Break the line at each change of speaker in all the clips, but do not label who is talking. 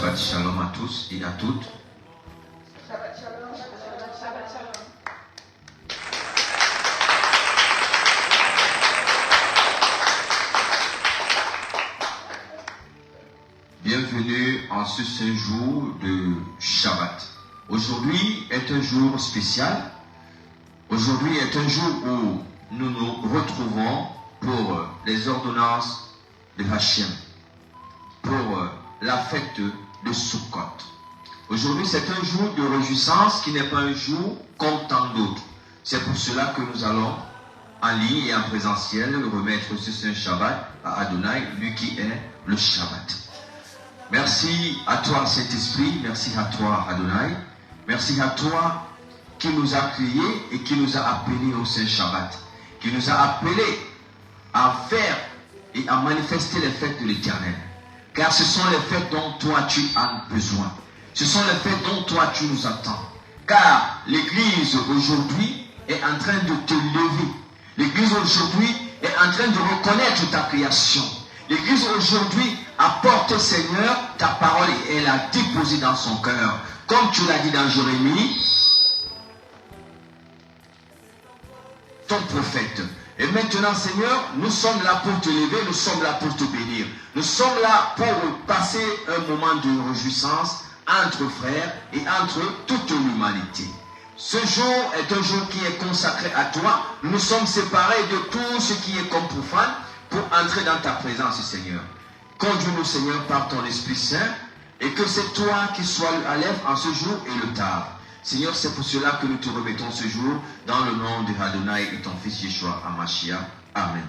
Shabbat Shalom à tous et à toutes.
Shabbat Shalom, Shabbat Shalom.
Bienvenue en ce saint jour de Shabbat. Aujourd'hui est un jour spécial. Aujourd'hui est un jour où nous nous retrouvons pour les ordonnances de Hachem, pour la fête de Sukkot. Aujourd'hui, c'est un jour de réjouissance qui n'est pas un jour comme tant d'autres. C'est pour cela que nous allons en ligne et en présentiel remettre ce saint Shabbat à Adonai, lui qui est le Shabbat. Merci à toi, Saint-Esprit, merci à toi, Adonai, merci à toi qui nous a créés et qui nous a appelés au saint Shabbat, qui nous a appelés à faire et à manifester les fêtes de l'Éternel. Car ce sont les fêtes dont toi tu as besoin. Ce sont les fêtes dont toi tu nous attends. Car l'Église aujourd'hui est en train de te lever. L'Église aujourd'hui est en train de reconnaître ta création. L'Église aujourd'hui apporte, Seigneur, ta parole et elle l'a déposée dans son cœur. Comme tu l'as dit dans Jérémie, ton prophète. Et maintenant, Seigneur, nous sommes là pour te lever, nous sommes là pour te bénir. Nous sommes là pour passer un moment de réjouissance entre frères et entre toute l'humanité. Ce jour est un jour qui est consacré à toi. Nous sommes séparés de tout ce qui est comme profane pour entrer dans ta présence, Seigneur. Conduis-nous, Seigneur, par ton Esprit Saint et que c'est toi qui sois à l'œuvre en ce jour et le tard. Seigneur, c'est pour cela que nous te remettons ce jour dans le nom de Adonai et ton fils Yeshua HaMashiach. Amen.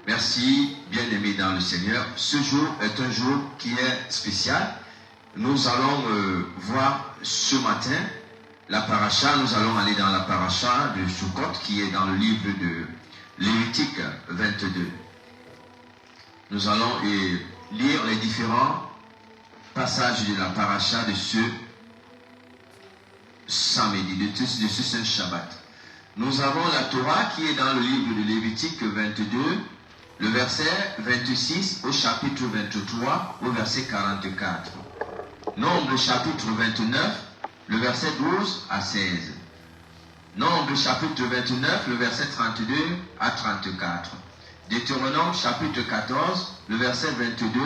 Merci, bien-aimés dans le Seigneur. Ce jour est un jour qui est spécial. Nous allons voir ce matin la paracha. Nous allons aller dans la paracha de Sukkot qui est dans le livre de Lévitique 22. Nous allons lire les différents passages de la paracha de ce samedi, de ce saint Shabbat. Nous avons la Torah qui est dans le livre de Lévitique 22, le verset 26 au chapitre 23, au verset 44. Nombre chapitre 29, le verset 12 à 16. Nombre chapitre 29, le verset 32 à 34. Deutéronome chapitre 14, le verset 22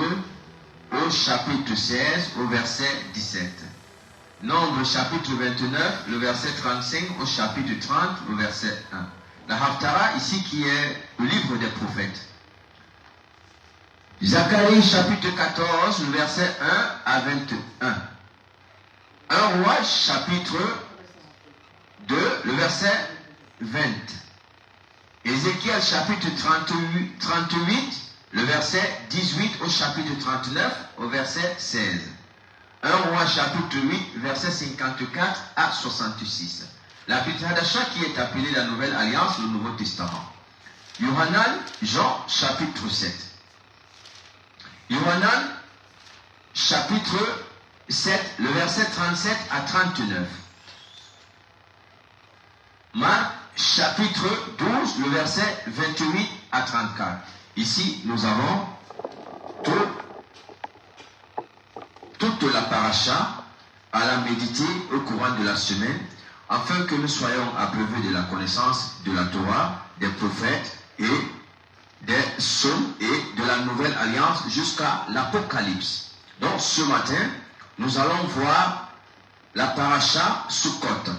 au chapitre 16, au verset 17. Nombre chapitre 29, le verset 35 au chapitre 30, au verset 1. La Haftarah ici qui est le livre des prophètes. Zacharie chapitre 14, le verset 1 à 21. 1 Roi chapitre 2, le verset 20. Ézéchiel chapitre 38, le verset 18 au chapitre 39, au verset 16. 1 Roi chapitre 8, verset 54 à 66. La Brit Hadasha qui est appelée la Nouvelle Alliance, le Nouveau Testament. Yohanan, Jean chapitre 7. Yohanan chapitre 7, le verset 37 à 39. Marc chapitre 12, le verset 28 à 34. Ici, nous avons toute la paracha à la méditer au courant de la semaine, afin que nous soyons abreuvés de la connaissance de la Torah, des prophètes et des psaumes et de la nouvelle alliance jusqu'à l'Apocalypse. Donc ce matin, nous allons voir la paracha Sukkot.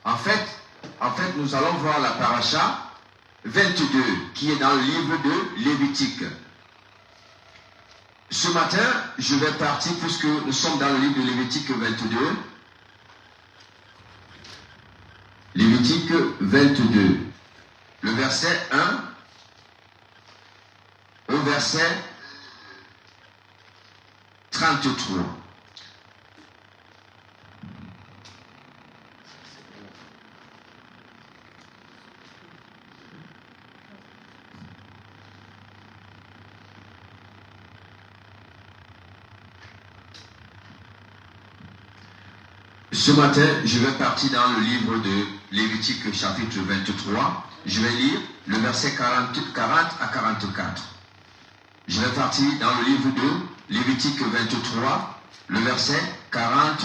En fait, nous allons voir la paracha 22 qui est dans le livre de Lévitique. Ce matin, je vais partir, puisque nous sommes dans le livre de Lévitique 22. Lévitique 22. Le verset 1 au verset 33. Ce matin, je vais partir dans le livre de Lévitique chapitre 23. Je vais lire le verset 40 à 44. Je vais partir dans le livre de Lévitique 23, le verset 40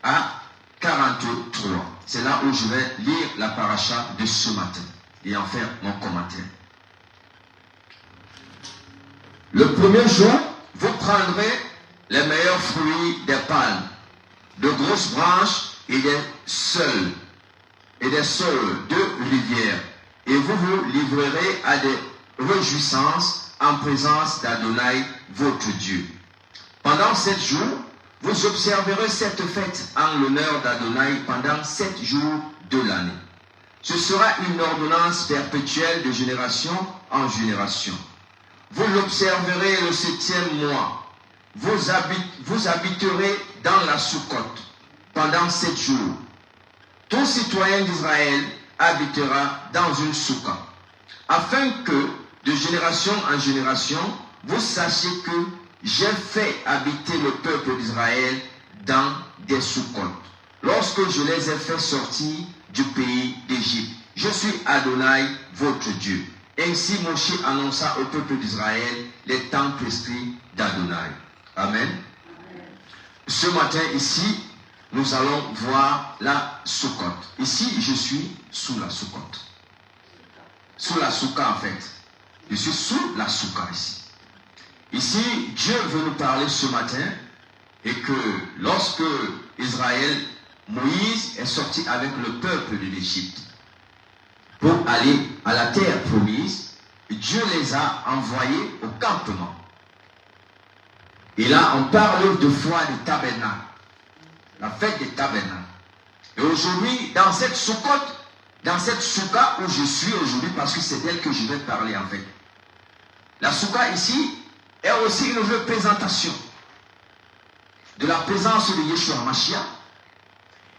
à 43. C'est là où je vais lire la paracha de ce matin et en faire mon commentaire. Le premier jour, vous prendrez les meilleurs fruits des palmes, de grosses branches et des saules de rivière, et vous vous livrerez à des réjouissances en présence d'Adonai, votre Dieu. Pendant 7 jours, vous observerez cette fête en l'honneur d'Adonai pendant 7 jours de l'année. Ce sera une ordonnance perpétuelle de génération en génération. Vous l'observerez le 7e mois. Vous habiterez dans la Soukote pendant 7 jours. Tout citoyen d'Israël habitera dans une souka, afin que, de génération en génération, vous sachiez que j'ai fait habiter le peuple d'Israël dans des soukotes, lorsque je les ai fait sortir du pays d'Égypte. Je suis Adonai, votre Dieu. Ainsi Moshe annonça au peuple d'Israël les temps prescrits d'Adonai. Amen. Ce matin ici, nous allons voir la soukote. Ici, je suis sous la soukote. Sous la souka en fait. Je suis sous la souka ici. Ici, Dieu veut nous parler ce matin et que lorsque Israël, Moïse est sorti avec le peuple de l'Égypte pour aller à la terre promise, Dieu les a envoyés au campement. Et là, on parle de foi des tabernacles. La fête des tabernacles. Et aujourd'hui, dans cette soukote, dans cette souka où je suis aujourd'hui, parce que c'est d'elle que je vais parler en fait. La souka ici est aussi une représentation de la présence de Yeshua Mashiach.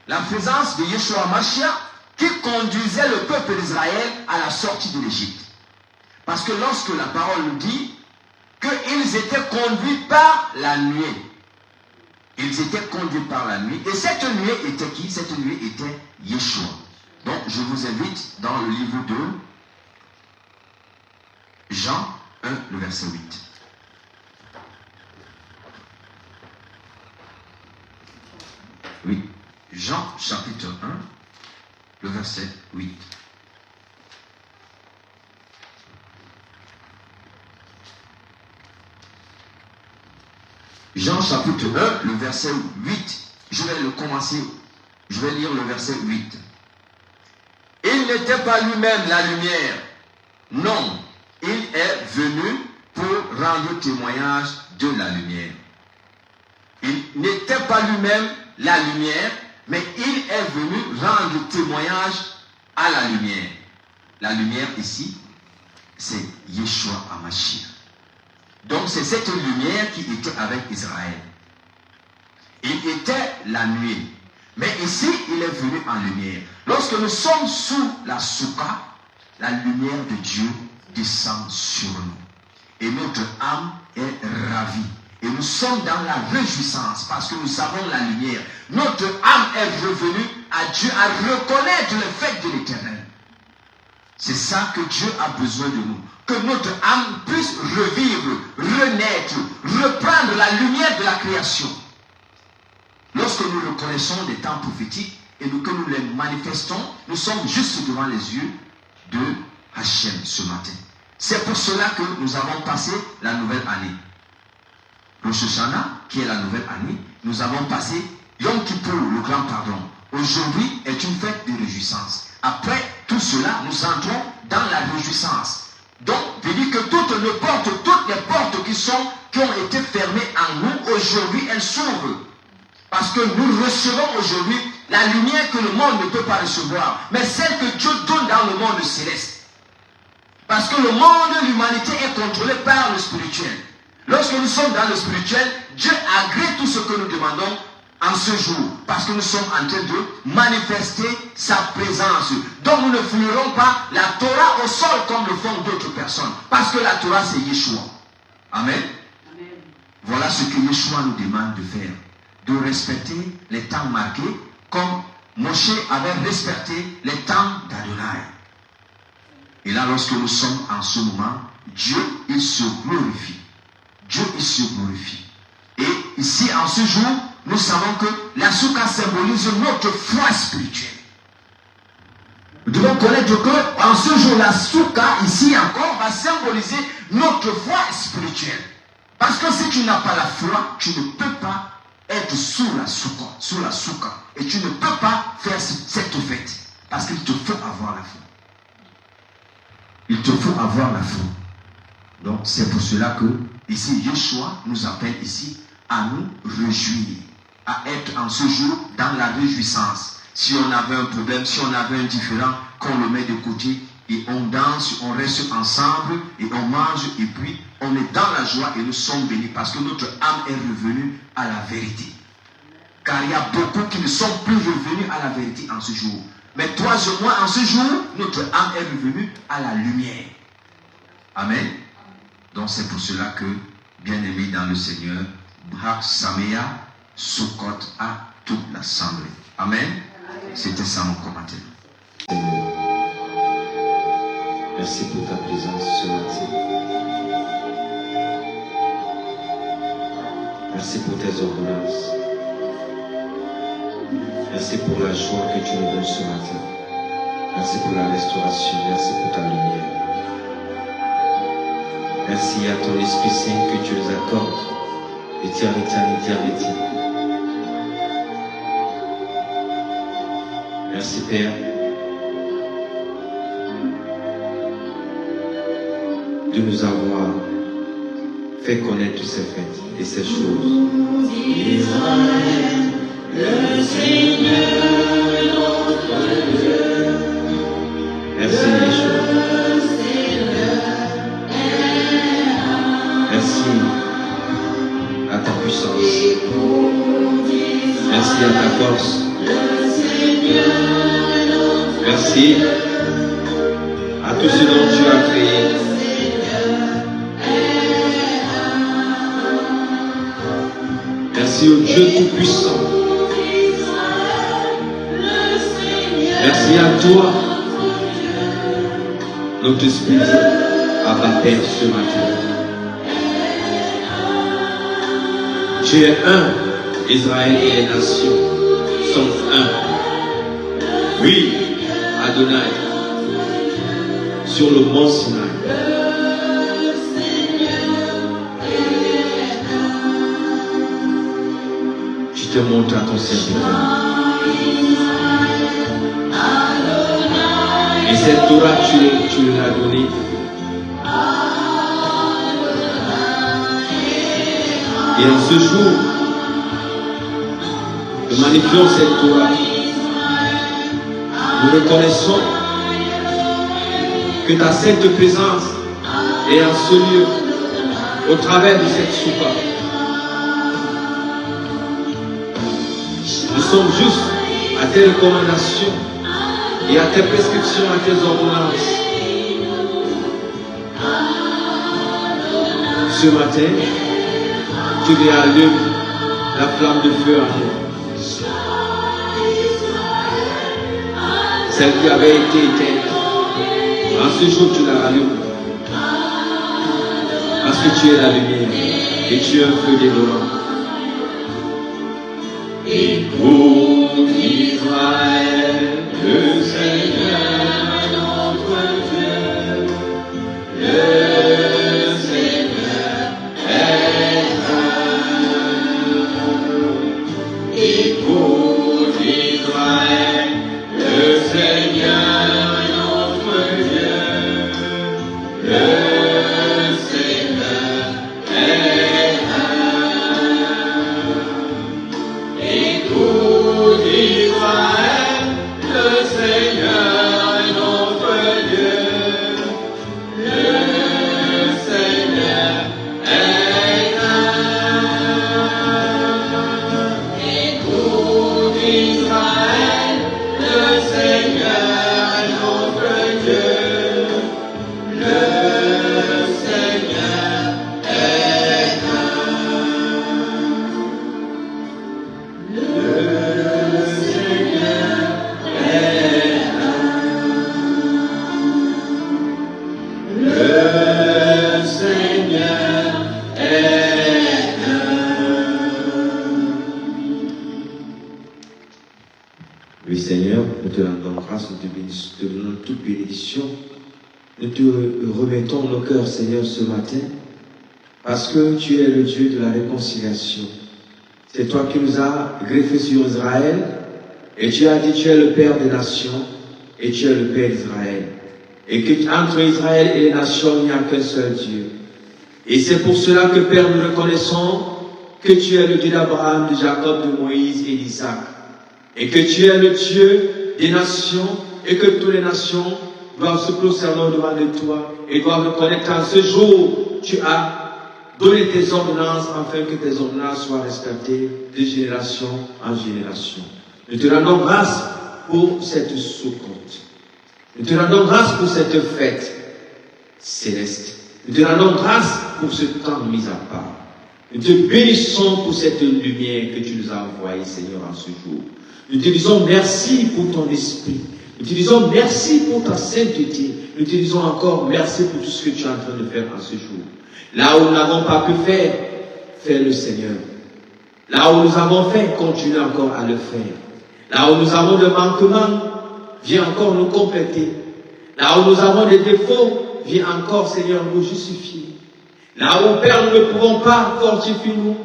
La présence de Yeshua Mashiach qui conduisait le peuple d'Israël à la sortie de l'Égypte. Parce que lorsque la parole nous dit qu'ils étaient conduits par la nuée. Ils étaient conduits par la nuit. Et cette nuée était qui? Cette nuée était Yeshua. Donc, je vous invite dans le livre de Jean 1, le verset 8. Oui, Jean chapitre 1, le verset 8. Jean chapitre 1, le verset 8. Je vais le commencer. Je vais lire le verset 8. Il n'était pas lui-même la lumière. Non, il est venu pour rendre témoignage de la lumière. Il n'était pas lui-même la lumière, mais il est venu rendre témoignage à la lumière. La lumière ici, c'est Yeshua HaMashiach. Donc c'est cette lumière qui était avec Israël. Il était la nuée. Mais ici, il est venu en lumière. Lorsque nous sommes sous la souka, la lumière de Dieu descend sur nous. Et notre âme est ravie. Et nous sommes dans la réjouissance parce que nous avons la lumière. Notre âme est revenue à Dieu, à reconnaître le fait de l'Éternel. C'est ça que Dieu a besoin de nous. Que notre âme puisse revivre, renaître, reprendre la lumière de la création. Lorsque nous reconnaissons des temps prophétiques et que nous les manifestons, nous sommes juste devant les yeux de Hachem ce matin. C'est pour cela que nous avons passé la nouvelle année. Rosh Hashanah, qui est la nouvelle année, nous avons passé Yom Kippour, le grand pardon. Aujourd'hui est une fête de réjouissance. Après tout cela, nous entrons dans la réjouissance. Donc, je dis que toutes les portes qui ont été fermées en nous, aujourd'hui, elles s'ouvrent. Parce que nous recevons aujourd'hui la lumière que le monde ne peut pas recevoir, mais celle que Dieu donne dans le monde céleste. Parce que le monde, l'humanité est contrôlée par le spirituel. Lorsque nous sommes dans le spirituel, Dieu agrée tout ce que nous demandons en ce jour. Parce que nous sommes en train de manifester sa présence. Donc nous ne fouillerons pas la Torah au sol comme le font d'autres personnes. Parce que la Torah c'est Yeshua. Amen. Amen. Voilà ce que Yeshua nous demande de faire. De respecter les temps marqués comme Moshe avait respecté les temps d'Adonai. Et là, lorsque nous sommes en ce moment, Dieu, il se glorifie. Dieu il se glorifie. Et ici, en ce jour, nous savons que la souka symbolise notre foi spirituelle. Nous devons connaître qu'en ce jour, la souka, ici encore, va symboliser notre foi spirituelle. Parce que si tu n'as pas la foi, tu ne peux pas être sous la souka. Et tu ne peux pas faire cette fête. Parce qu'il te faut avoir la foi. Il te faut avoir la foi. Donc c'est pour cela que ici Yeshua nous appelle ici à nous réjouir, à être en ce jour dans la réjouissance. Si on avait un problème, si on avait un différend, qu'on le met de côté et on danse, on reste ensemble et on mange et puis on est dans la joie et nous sommes bénis parce que notre âme est revenue à la vérité. Car il y a beaucoup qui ne sont plus revenus à la vérité en ce jour. Mais toi et moi, en ce jour, notre âme est revenue à la lumière. Amen. Donc c'est pour cela que, bien-aimés dans le Seigneur, Brak Samea Sukkot à toute l'assemblée. Amen. C'était ça mon commentaire.
Merci pour ta présence ce matin. Merci pour tes ordonnances. Merci pour la joie que tu nous donnes ce matin. Merci pour la restauration. Merci pour ta lumière. Merci à ton Esprit Saint que tu nous accordes d'éternité en éternité. Merci Père de nous avoir fait connaître ces fêtes et ces choses. Israël, le Seigneur notre Dieu. Merci Yeshua. Merci à ta puissance. Merci à ta force. Merci à tout ce dont tu as créé. Merci au Dieu Tout-Puissant. Merci à toi, notre Esprit, Abba Père, ce matin. Tu es un, Israël et les nations sont un. Oui, Adonai, sur le mont Sinaï. Tu te montres à ton serviteur. Et cette Torah, tu l'as donnée. Et en ce jour, nous magnifions cette Torah. Nous reconnaissons que ta sainte présence est en ce lieu, au travers de cette souka. Nous sommes juste à tes recommandations et à tes prescriptions, à tes ordonnances. Ce matin, tu réallumes la flamme de feu en nous. Celle qui avait été éteinte. En ce jour, tu la rallumes. Parce que tu es la lumière et tu es un feu dévorant. Écoute Israël, le Seigneur notre Dieu, le Seigneur est un. Écoute Israël, le Seigneur notre Dieu, le Seigneur est un. Écoute Israël, le Seigneur. grâce, nous te donnons toute bénédiction. Nous te remettons nos cœurs, Seigneur, ce matin, parce que tu es le Dieu de la réconciliation. C'est toi qui nous as greffés sur Israël, et tu as dit tu es le Père des nations, et tu es le Père d'Israël. Et qu'entre Israël et les nations, il n'y a qu'un seul Dieu. Et c'est pour cela que, Père, nous reconnaissons que tu es le Dieu d'Abraham, de Jacob, de Moïse et d'Isaac. Et que tu es le Dieu des nations, et que toutes les nations doivent se prosterner devant de toi, et doivent reconnaître qu'en ce jour, tu as donné tes ordonnances, afin que tes ordonnances soient respectées de génération en génération. Nous te rendons grâce pour cette Soukote. Nous te rendons grâce pour cette fête céleste. Nous te rendons grâce pour ce temps mis à part. Nous te bénissons pour cette lumière que tu nous as envoyée, Seigneur, en ce jour. Nous te disons merci pour ton esprit. Nous te disons merci pour ta sainteté. Nous te disons encore merci pour tout ce que tu es en train de faire en ce jour. Là où nous n'avons pas pu faire, fais-le, Seigneur. Là où nous avons fait, continue encore à le faire. Là où nous avons des manquements, viens encore nous compléter. Là où nous avons des défauts, viens encore, Seigneur, nous justifier. Là où, Père, nous ne pouvons pas, fortifie-nous.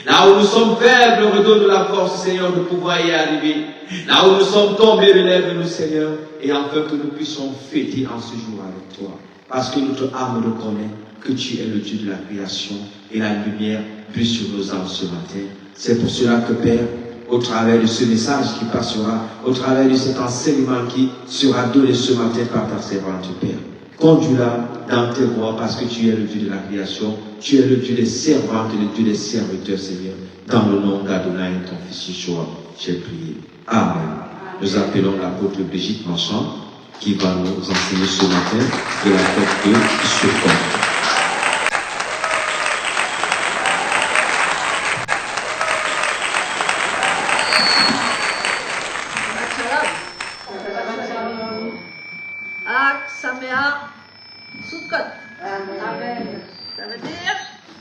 Là où nous sommes faibles, redonne la force, Seigneur, de pouvoir y arriver. Là où nous sommes tombés, relève-nous, Seigneur, et afin que nous puissions fêter en ce jour avec toi. Parce que notre âme reconnaît que tu es le Dieu de la création et la lumière brille sur nos âmes ce matin. C'est pour cela que, Père, au travers de ce message qui passera, au travers de cet enseignement qui sera donné ce matin par ta servante, Père, conduis-la dans tes voies parce que tu es le Dieu de la création, tu es le Dieu des servantes et le Dieu des serviteurs, Seigneur. Dans le nom d'Adonai et ton fils Yeshua, j'ai prié. Amen. Nous appelons l'apôtre Brigitte Marchand qui va nous enseigner ce matin de la fête de Soukote.
Amen.
Ça veut dire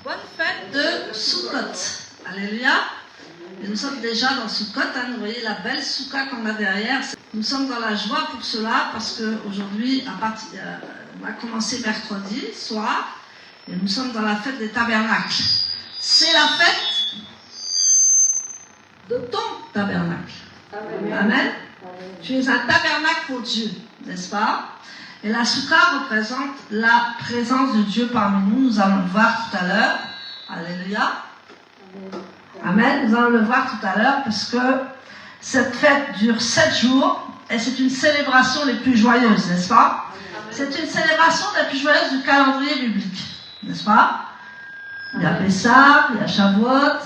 bonne fête de Soukote. Alléluia. Et nous sommes déjà dans Soukote. Hein, vous voyez la belle souka qu'on a derrière. Nous sommes dans la joie pour cela parce qu'aujourd'hui, on va commencer mercredi soir et nous sommes dans la fête des tabernacles. C'est la fête de ton tabernacle. Amen. Amen. Tu es un tabernacle pour Dieu, n'est-ce pas? Et la souka représente la présence de Dieu parmi nous. Nous allons le voir tout à l'heure. Alléluia. Amen. Nous allons le voir tout à l'heure parce que cette fête dure 7 jours et c'est une célébration les plus joyeuses, n'est-ce pas? C'est une célébration la plus joyeuse du calendrier biblique, n'est-ce pas? Il y a Pessah, il y a Shavuot,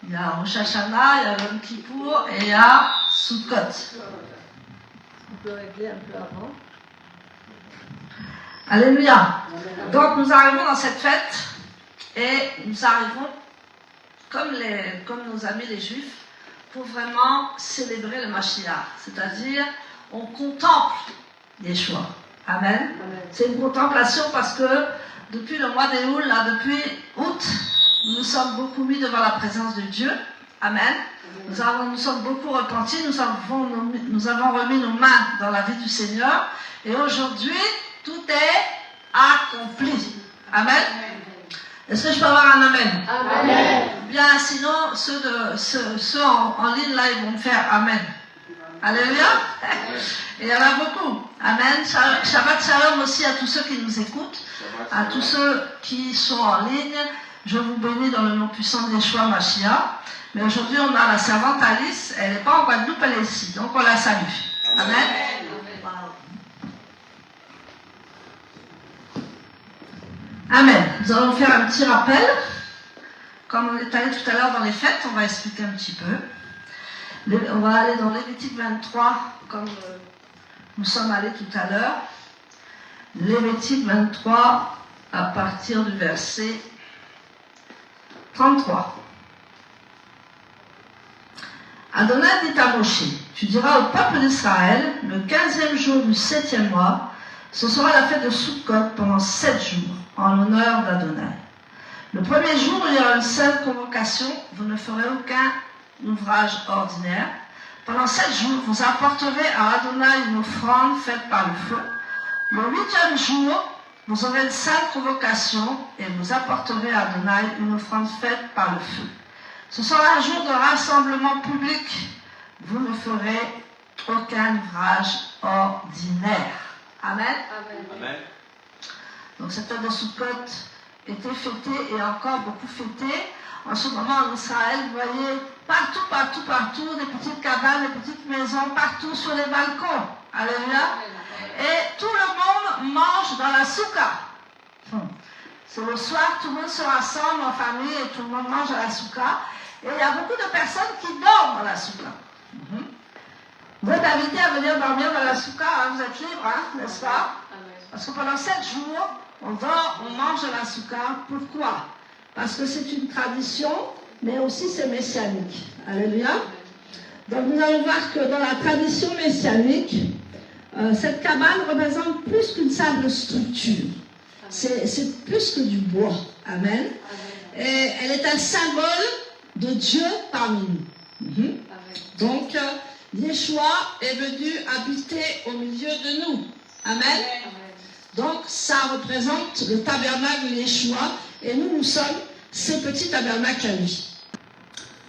il y a Rosh Hashanah, il y a Yom Kippour et il y a Sukkot. On peut régler un peu avant. Alléluia. Donc nous arrivons dans cette fête et nous arrivons comme nos amis les Juifs pour vraiment célébrer le Mashiach. C'est-à-dire, on contemple Yeshua. Amen. C'est une contemplation parce que depuis le mois d'Éoul, là, depuis août, nous nous sommes beaucoup mis devant la présence de Dieu. Amen. Nous sommes beaucoup repentis, nous avons remis nos mains dans la vie du Seigneur et aujourd'hui, tout est accompli. Amen. Est-ce que je peux avoir un amen? Amen. Bien, sinon, ceux en ligne, là, ils vont me faire amen. Alléluia. Et il y en a beaucoup. Amen. Shabbat Shalom aussi à tous ceux qui nous écoutent, à tous ceux qui sont en ligne. Je vous bénis dans le nom puissant de Yeshua Mashiach. Mais aujourd'hui, on a la servante Alice. Elle n'est pas en Guadeloupe, elle est ici. Donc, on la salue. Amen. Amen. Nous allons faire un petit rappel. Comme on est allé tout à l'heure dans les fêtes, on va expliquer un petit peu. On va aller dans Lévitique 23, comme nous sommes allés tout à l'heure. Lévitique 23, à partir du verset 33. Adonai dit à Moshe, tu diras au peuple d'Israël, le 15e jour du 7e mois, ce sera la fête de Soukkot pendant 7 jours, en l'honneur d'Adonai. Le premier jour, il y aura une seule convocation, vous ne ferez aucun ouvrage ordinaire, Pendant 7 jours, vous apporterez à Adonai une offrande faite par le feu. Le 8e jour, vous aurez une sainte convocation et vous apporterez à Adonai une offrande faite par le feu. Ce sera un jour de rassemblement public. Vous ne ferez aucun ouvrage ordinaire. Amen.
Amen.
Donc cette fête de Sukkot était fêtée et encore beaucoup fêtée. En ce moment en Israël, vous voyez partout, des petites cabanes, des petites maisons, partout sur les balcons. Alléluia. Et tout le monde mange dans la soukha. C'est le soir, tout le monde se rassemble en famille et tout le monde mange à la soukha. Et il y a beaucoup de personnes qui dorment dans la soukha. Vous êtes invités à venir dormir dans la soukha, hein, vous êtes libres, hein, n'est-ce pas? Parce que pendant 7 jours, on dort, on mange à la soukha. Pourquoi? Parce que c'est une tradition, mais aussi c'est messianique. Alléluia. Donc nous allons voir que dans la tradition messianique, cette cabane représente plus qu'une simple structure. C'est plus que du bois. Amen. Et elle est un symbole de Dieu parmi nous. Donc, Yeshua est venu habiter au milieu de nous. Amen. Donc, ça représente le tabernacle de Yeshua et nous sommes ces petits tabernacles à lui.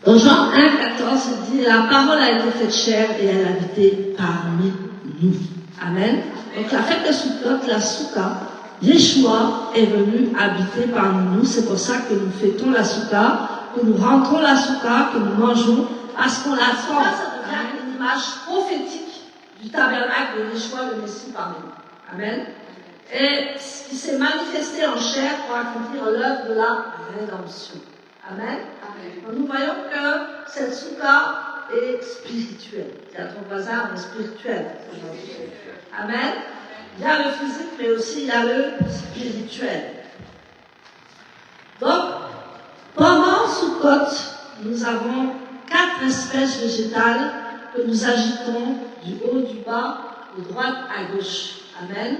Dans Jean 1,14, il dit « La parole a été faite chair et elle a habité parmi nous. » Amen. Donc, la fête de Sukkot, la Soukha, Yeshua est venu habiter parmi nous. C'est pour ça que nous fêtons la Soukha, que nous rentrons la Soukha, que nous mangeons, parce qu'on la sent. Ça devient une image prophétique du tabernacle de Yeshua, le Messie parmi nous. Amen. Et qui s'est manifesté en chair pour accomplir l'œuvre de la rédemption. Amen. Donc, nous voyons que cette soukha est spirituelle. Il y a ton voisin, mais spirituel. Amen. Il y a le physique, mais aussi il y a le spirituel. Donc, pendant Sukkot, nous avons 4 espèces végétales que nous agitons du haut, du bas, de droite à gauche. Amen.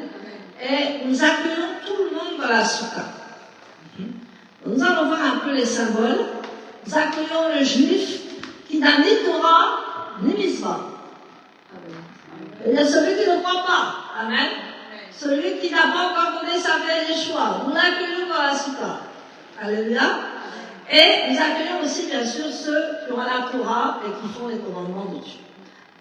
Et nous accueillons tout le monde dans la soukha. Nous allons voir un peu les symboles. Nous accueillons le juif qui n'a ni Torah ni Mitzvah. Il y a celui qui ne croit pas. Amen. Celui qui n'a pas encore donné sa vie à Yeshua. Nous l'accueillons dans la soukha. Alléluia. Et nous accueillons aussi, bien sûr, ceux qui ont la Torah et qui font les commandements de Dieu.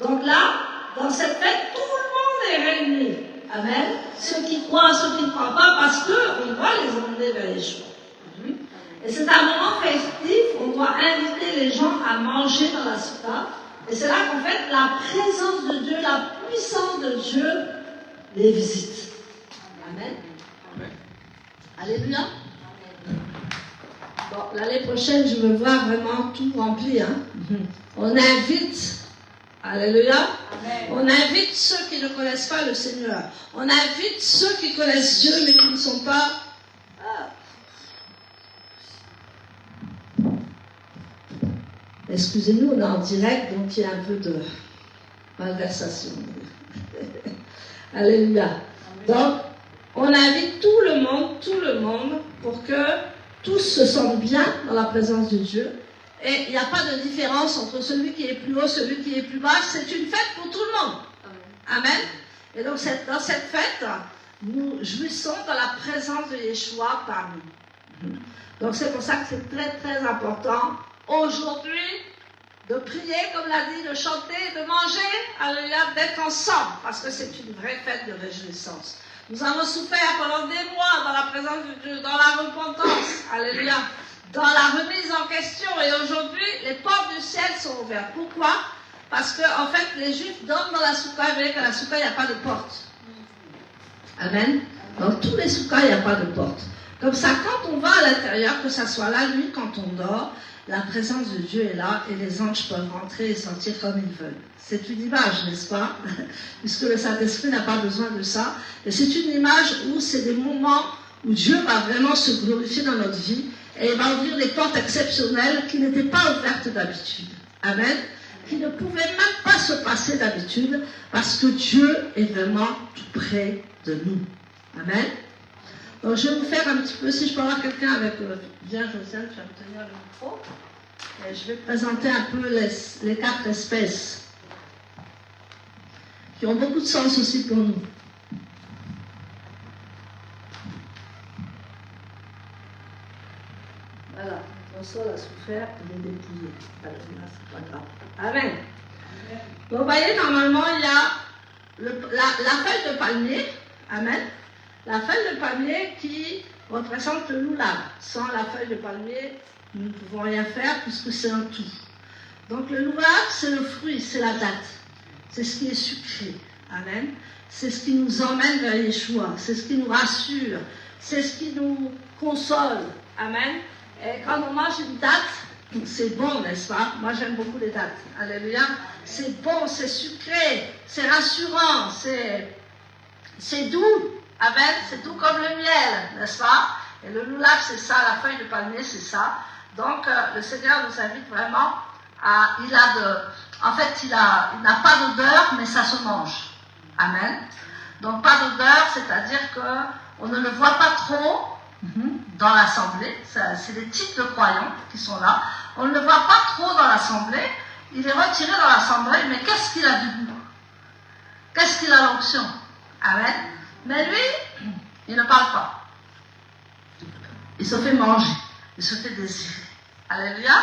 Donc là, dans cette fête, tout le monde est réuni. Amen. Ceux qui croient, ceux qui ne croient pas, parce qu'on doit les emmener vers Yeshua. Et c'est un moment festif, on doit inviter les gens à manger dans la soukha. Et c'est là qu'en fait, la présence de Dieu, la puissance de Dieu les visite. Amen. Alléluia. Bon, l'année prochaine, je veux voir vraiment tout rempli. Hein. On invite. Alléluia. Amen. On invite ceux qui ne connaissent pas le Seigneur. On invite ceux qui connaissent Dieu mais qui ne sont pas... Excusez-nous, on est en direct, donc il y a un peu de malversation. Alléluia. Donc, on invite tout le monde, pour que tous se sentent bien dans la présence de Dieu. Et il n'y a pas de différence entre celui qui est plus haut, celui qui est plus bas. C'est une fête pour tout le monde. Amen. Et donc, dans cette fête, nous jouissons dans la présence de Yeshua parmi nous. Donc, c'est pour ça que c'est très, très important aujourd'hui de prier, comme l'a dit, de chanter, de manger, alléluia, d'être ensemble, parce que c'est une vraie fête de réjouissance. Nous avons souffert pendant des mois dans la présence de Dieu, dans la repentance, alléluia, dans la remise en question, et aujourd'hui, les portes du ciel sont ouvertes. Pourquoi? Parce que, en fait, les Juifs dorment dans la soukha, vous voyez qu'à la soukha, il n'y a pas de porte. Amen. Dans tous les soukhas, il n'y a pas de porte. Comme ça, quand on va à l'intérieur, que ce soit la nuit, quand on dort, la présence de Dieu est là et les anges peuvent rentrer et sortir comme ils veulent. C'est une image, n'est-ce pas? Puisque le Saint-Esprit n'a pas besoin de ça. Et c'est une image où c'est des moments où Dieu va vraiment se glorifier dans notre vie et il va ouvrir des portes exceptionnelles qui n'étaient pas ouvertes d'habitude. Amen. Qui ne pouvaient même pas se passer d'habitude parce que Dieu est vraiment tout près de nous. Amen. Donc je vais vous faire un petit peu, si je peux avoir quelqu'un avec... Viens Josiane, tu vas me tenir le micro. Et je vais présenter un peu les 4 espèces. qui ont beaucoup de sens aussi pour nous. Voilà, ton sol a souffert, il est dépouillé. Alors là, c'est pas grave. Amen. Donc, vous voyez, normalement, il y a la feuille de palmier. Amen. La feuille de palmier qui représente le loulab. Sans la feuille de palmier, nous ne pouvons rien faire puisque c'est un tout. Donc, le loulab, c'est le fruit, c'est la date. C'est ce qui est sucré. Amen. C'est ce qui nous emmène vers Yeshua. C'est ce qui nous rassure. C'est ce qui nous console. Amen. Et quand on mange une date, c'est bon, n'est-ce pas? Moi, j'aime beaucoup les dates. Alléluia. C'est bon, c'est sucré, c'est rassurant, c'est doux. Amen. C'est doux comme le miel, n'est-ce pas? Et le loulab, c'est ça. La feuille de palmier, c'est ça. Donc, le Seigneur nous invite vraiment à... En fait, il n'a pas d'odeur, mais ça se mange. Amen. Donc, pas d'odeur, c'est-à-dire qu'on ne le voit pas trop dans l'assemblée. C'est des types de croyants qui sont là. On ne le voit pas trop dans l'assemblée. Il est retiré dans l'assemblée, mais qu'est-ce qu'il a du goût? Qu'est-ce qu'il a l'onction? Amen. Mais lui, il ne parle pas. Il se fait manger. Il se fait désirer. Alléluia.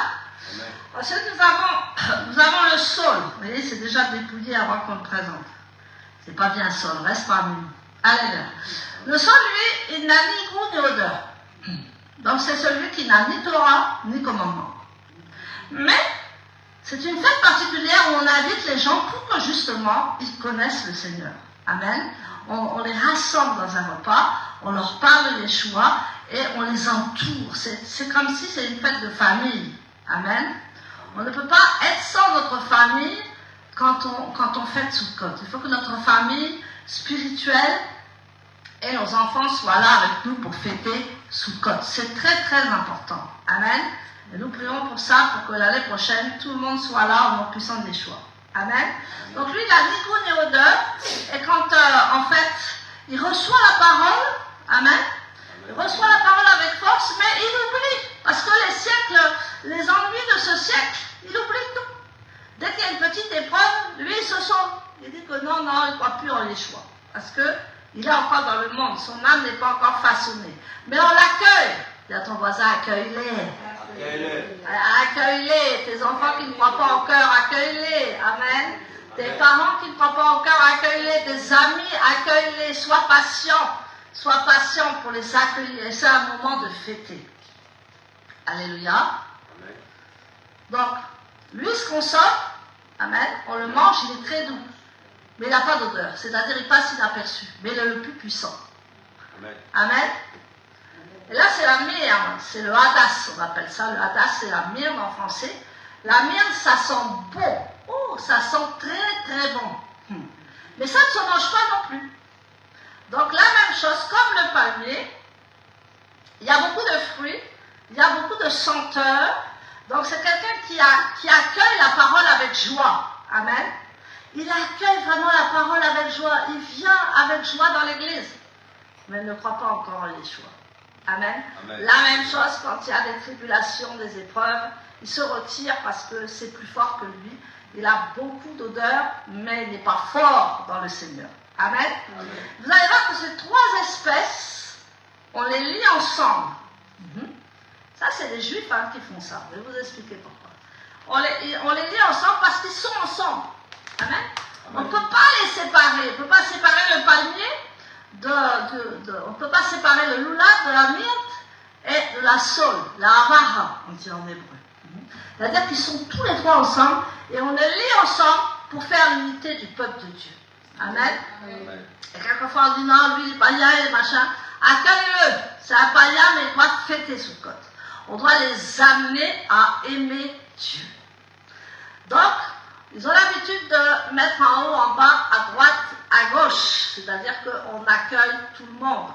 Ensuite, nous avons le sol. Vous voyez, c'est déjà dépouillé avant qu'on le présente. C'est pas bien sol, reste parmi nous. Alléluia. Le sol, lui, il n'a ni goût ni odeur. Donc, c'est celui qui n'a ni Torah ni commandement. Mais, c'est une fête particulière où on invite les gens pour que justement, ils connaissent le Seigneur. Amen. On les rassemble dans un repas, on leur parle de Yeshua et on les entoure. C'est comme si c'est une fête de famille. Amen. On ne peut pas être sans notre famille quand on fête Sukkot. Il faut que notre famille spirituelle et nos enfants soient là avec nous pour fêter Sukkot. C'est très très important. Amen. Et nous prions pour ça, pour que l'année prochaine, tout le monde soit là au nom puissant de Yeshua. Amen. Donc lui, il n'a ni goût ni odeur. Et quand, en fait, il reçoit la parole, amen, il reçoit la parole avec force, mais il oublie. Parce que les siècles, les ennuis de ce siècle, il oublie tout. Dès qu'il y a une petite épreuve, lui, il se sauve. Il dit que non, il ne croit plus en Yeshua. Parce qu'il est encore dans le monde. Son âme n'est pas encore façonnée. Mais on l'accueille. Dis à ton voisin, accueille-les. Accueille-les. Tes enfants qui ne croient pas en cœur, accueille-les. Amen. Tes parents qui ne croient pas en cœur, accueille-les. Tes amis, accueille-les. Sois patient. Sois patient pour les accueillir. Et c'est un moment de fêter. Alléluia. Donc, lui se consomme. Amen. On le mange, il est très doux. Mais il n'a pas d'odeur. C'est-à-dire, il passe inaperçu. Mais il est le plus puissant. Amen. Et là, c'est la myrrhe, c'est le hadas, on appelle ça. Le hadas, c'est la myrrhe en français. La myrrhe, ça sent bon. Oh, ça sent très, très bon. Mais ça ne se mange pas non plus. Donc, la même chose, comme le palmier, il y a beaucoup de fruits, il y a beaucoup de senteurs. Donc, c'est quelqu'un qui accueille la parole avec joie. Amen. Il accueille vraiment la parole avec joie. Il vient avec joie dans l'église. Mais il ne croit pas encore en Yeshua. Amen. Amen. La même chose quand il y a des tribulations, des épreuves, il se retire parce que c'est plus fort que lui. Il a beaucoup d'odeur, mais il n'est pas fort dans le Seigneur. Amen. Amen. Vous allez voir que ces trois espèces, on les lie ensemble. Ça, c'est les Juifs qui font ça. Je vais vous expliquer pourquoi. On les lie ensemble parce qu'ils sont ensemble. Amen. Amen. On ne peut pas les séparer. On ne peut pas séparer le palmier. On ne peut pas séparer le loulab de la myrte et de la saule, la haraha, on dit en hébreu. C'est-à-dire qu'ils sont tous les trois ensemble et on les lie ensemble pour faire l'unité du peuple de Dieu. Amen. Amen. Et quelquefois on dit non, lui, il est païen et machin. Accueille-le, c'est un païen, mais il doit fêter Sukkot. On doit les amener à aimer Dieu. Donc, ils ont l'habitude de mettre en haut, en bas, à droite, à gauche. C'est-à-dire qu'on accueille tout le monde.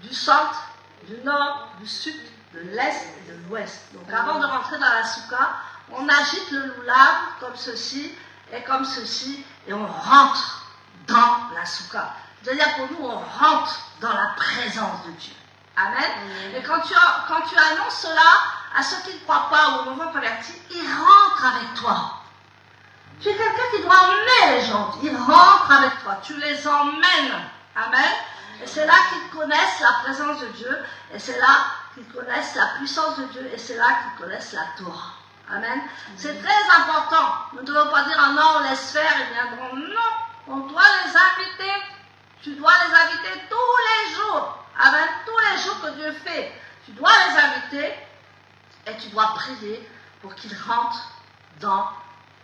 Du centre, du nord, du sud, de l'est et de l'ouest. Donc avant de rentrer dans la soukha, on agite le loulab comme ceci et comme ceci. Et on rentre dans la soukha. C'est-à-dire pour nous, on rentre dans la présence de Dieu. Amen. Et quand tu annonces cela à ceux qui ne croient pas ou aux nouveaux convertis, ils rentrent avec toi. Tu es quelqu'un qui doit emmener les gens. Ils rentrent avec toi. Tu les emmènes. Amen. Et c'est là qu'ils connaissent la présence de Dieu. Et c'est là qu'ils connaissent la puissance de Dieu. Et c'est là qu'ils connaissent la Torah. Amen. C'est très important. Nous ne devons pas dire, ah non, on laisse faire, ils viendront. Non, on doit les inviter. Tu dois les inviter tous les jours. Amen. Tous les jours que Dieu fait. Tu dois les inviter et tu dois prier pour qu'ils rentrent dans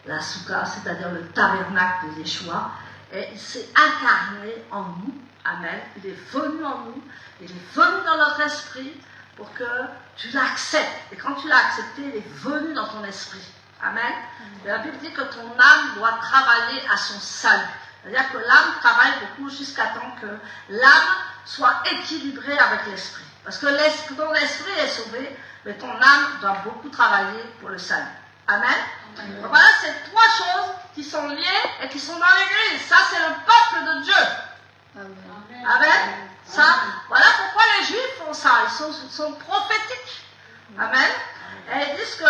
la soukha, c'est-à-dire le tabernacle de Yeshua. Et il s'est incarné en nous. Amen. Il est venu en nous. Il est venu dans notre esprit pour que tu l'acceptes. Et quand tu l'as accepté, il est venu dans ton esprit. Amen. Et la Bible dit que ton âme doit travailler à son salut. C'est-à-dire que l'âme travaille beaucoup jusqu'à temps que l'âme soit équilibrée avec l'esprit. Parce que ton esprit est sauvé, mais ton âme doit beaucoup travailler pour le salut. Amen. Donc voilà, c'est trois choses qui sont liées et qui sont dans l'Église. Ça, c'est le peuple de Dieu. Amen. Amen. Ça, voilà pourquoi les Juifs font ça. Ils sont prophétiques. Amen. Et ils disent que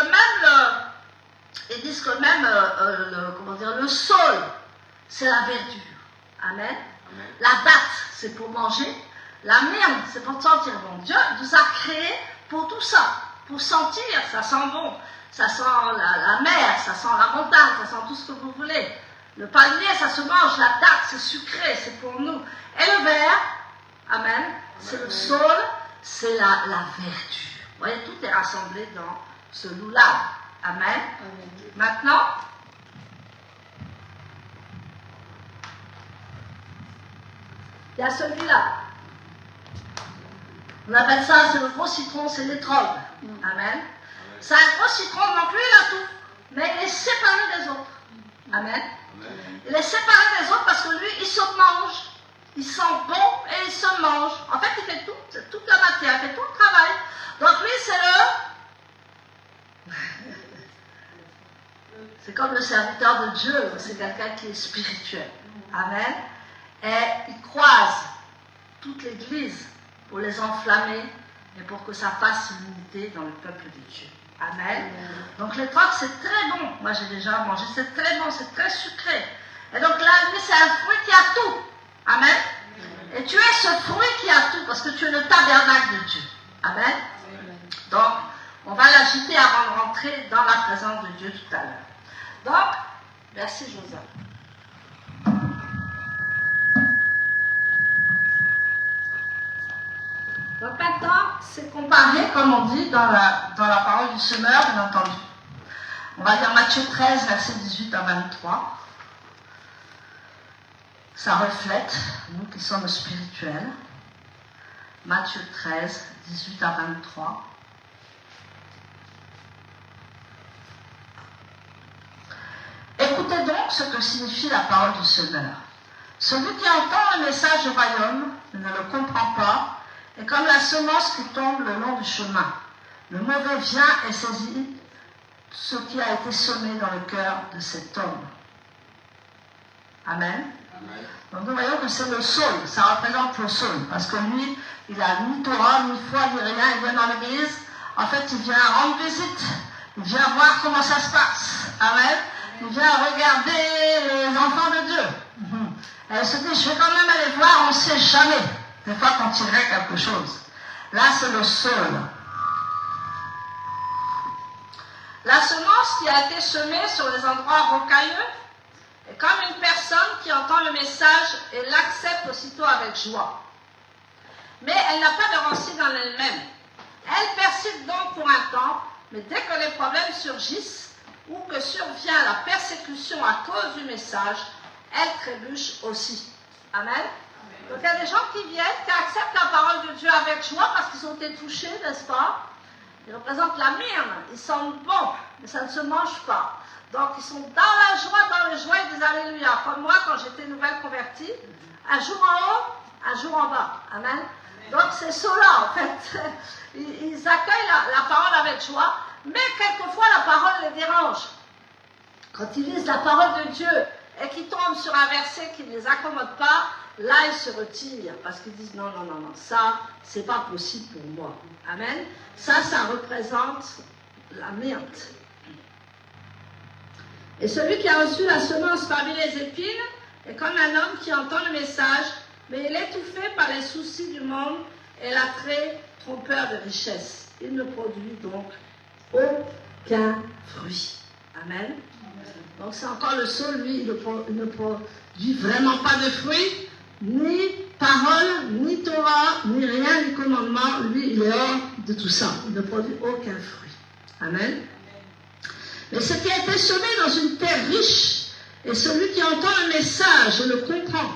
même, le saule, c'est la verdure. Amen. La date, c'est pour manger. La myrne, c'est pour sentir bon. Dieu nous a créés pour tout ça. Pour sentir, ça sent bon. Ça sent la mer, ça sent la montagne, ça sent tout ce que vous voulez. Le palmier, ça se mange. La date, c'est sucré, c'est pour nous. Et le verre, amen, c'est le saule, c'est la verdure. Vous voyez, tout est rassemblé dans ce loup-là. Amen. Maintenant, il y a celui-là. On appelle ça, c'est le gros citron, c'est l'étrog. Amen. C'est un gros citron, donc lui il a tout. Mais il est séparé des autres. Amen. Il est séparé des autres parce que lui, il se mange. Il sent bon et il se mange. En fait, il fait toute la matière, il fait tout le travail. Donc lui, c'est comme le serviteur de Dieu, c'est quelqu'un qui est spirituel. Amen. Et il croise toute l'Église pour les enflammer et pour que ça fasse l'unité dans le peuple de Dieu. Amen. Donc l'étrog, c'est très bon. Moi, j'ai déjà mangé. C'est très bon, c'est très sucré. Et donc là, lui, c'est un fruit qui a tout. Amen. Et tu es ce fruit qui a tout parce que tu es le tabernacle de Dieu. Amen. Donc, on va l'agiter avant de rentrer dans la présence de Dieu tout à l'heure. Donc, merci Joseph. Donc maintenant, c'est comparé, comme on dit, dans la parole du semeur, bien entendu. On va lire Matthieu 13, versets 18 à 23. Ça reflète, nous qui sommes spirituels. Matthieu 13, 18 à 23. Écoutez donc ce que signifie la parole du semeur. Celui qui entend le message du royaume ne le comprend pas, et comme la semence qui tombe le long du chemin, le mauvais vient et saisit ce qui a été semé dans le cœur de cet homme. Amen. Amen. Donc nous voyons que c'est le saule, ça représente le saule, parce que lui, il n'a ni Torah, ni foi, ni rien, il vient dans l'église, en fait il vient rendre visite, il vient voir comment ça se passe. Amen. Il vient regarder les enfants de Dieu. Et il se dit, je vais quand même aller voir, on ne sait jamais. Des fois qu'on tirerait quelque chose. Là, c'est le saule. La semence qui a été semée sur les endroits rocailleux est comme une personne qui entend le message et l'accepte aussitôt avec joie. Mais elle n'a pas de racine en elle-même. Elle persiste donc pour un temps, mais dès que les problèmes surgissent ou que survient la persécution à cause du message, elle trébuche aussi. Amen. Donc il y a des gens qui viennent, qui acceptent la parole de Dieu avec joie parce qu'ils ont été touchés, n'est-ce pas? Ils représentent la myrne, ils sentent bon, mais ça ne se mange pas. Donc ils sont dans la joie, ils disent Alléluia. Comme moi, quand j'étais nouvelle convertie, un jour en haut, un jour en bas. Amen. Donc c'est cela en fait. Ils accueillent la parole avec joie, mais quelquefois la parole les dérange. Quand ils lisent la parole de Dieu et qu'ils tombent sur un verset qui ne les accommode pas, là ils se retirent parce qu'ils disent non, ça c'est pas possible pour moi. Amen. Ça représente la myrte. Et celui qui a reçu la semence parmi les épines est comme un homme qui entend le message, mais il est étouffé par les soucis du monde et l'attrait trompeur de richesse. Il ne produit donc aucun fruit. Amen. Donc c'est encore le seul, lui, il ne produit vraiment pas de fruits, ni parole, ni Torah, ni rien, ni commandement. Lui, il est hors de tout ça. Il ne produit aucun fruit. Amen. Mais ce qui a été semé dans une terre riche, et celui qui entend le message et le comprend,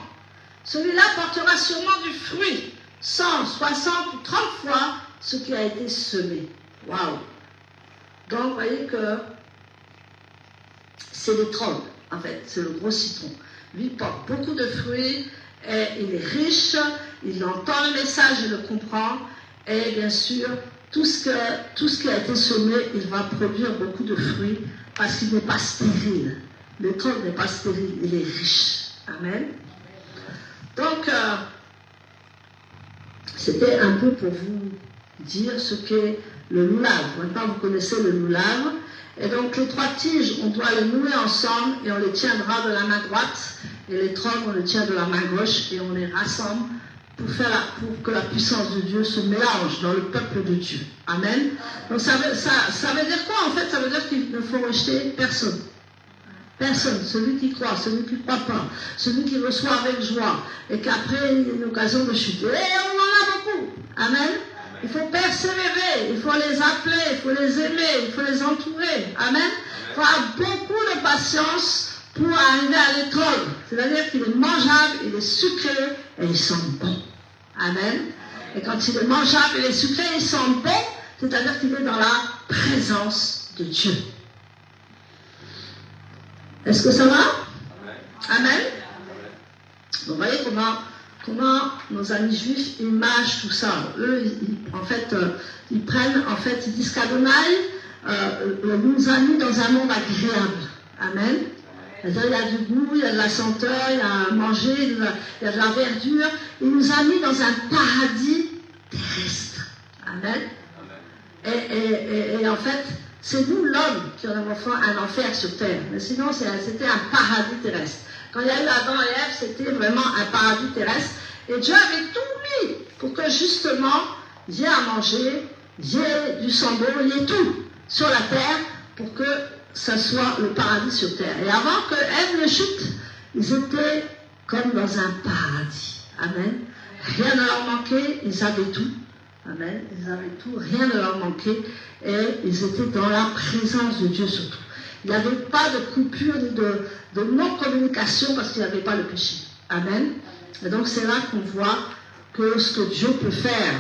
celui-là portera sûrement du fruit, 100, 60 ou 30 fois ce qui a été semé. Waouh! Donc, vous voyez que c'est l'étrog, en fait, c'est le gros citron. Lui porte beaucoup de fruits, et il est riche, il entend le message, il le comprend, et bien sûr, tout ce qui a été semé, il va produire beaucoup de fruits, parce qu'il n'est pas stérile. L'étrog n'est pas stérile, il est riche. Amen. Donc, c'était un peu pour vous dire ce qu'est le loulave. Maintenant, vous connaissez le loulave. Et donc, les 3 tiges, on doit les nouer ensemble et on les tiendra de la main droite. Et les trogs, on les tient de la main gauche et on les rassemble pour que la puissance de Dieu se mélange dans le peuple de Dieu. Amen. Donc, ça veut dire quoi, en fait? Ça veut dire qu'il ne faut rejeter personne. Personne, celui qui croit, celui qui ne croit pas, celui qui reçoit avec joie, et qu'après il y a une occasion de chuter. Et on en a beaucoup. Amen. Il faut persévérer, il faut les appeler, il faut les aimer, il faut les entourer. Amen. Il faut avoir beaucoup de patience pour arriver à l'étrog. C'est-à-dire qu'il est mangeable, il est sucré et il sent bon. Amen. Et quand il est mangeable, il est sucré, il sent bon, c'est-à-dire qu'il est dans la présence de Dieu. Est-ce que ça va? Amen. Vous voyez comment nos amis juifs, ils mâchent tout ça. Eux, ils prennent, ils disent qu'Adonai nous a mis dans un monde agréable. Amen. C'est-à-dire, il y a du goût, il y a de la senteur, il y a à manger, il y a de la verdure. Il nous a mis dans un paradis terrestre. Amen. Et en fait, c'est nous, l'homme, qui en avons fait un enfer sur terre. Mais sinon, c'était un paradis terrestre. Quand il y a eu Adam et Ève, c'était vraiment un paradis terrestre. Et Dieu avait tout mis pour que, justement, il y ait à manger, il y ait du sang bon, il y ait tout sur la terre pour que ça soit le paradis sur terre. Et avant que Ève ne chute, ils étaient comme dans un paradis. Amen. Rien ne leur manquait, ils avaient tout. Amen. Ils avaient tout, rien ne leur manquait. Et ils étaient dans la présence de Dieu surtout. Il n'y avait pas de coupure ni de non-communication parce qu'il n'y avait pas le péché. Amen. Et donc c'est là qu'on voit que ce que Dieu peut faire.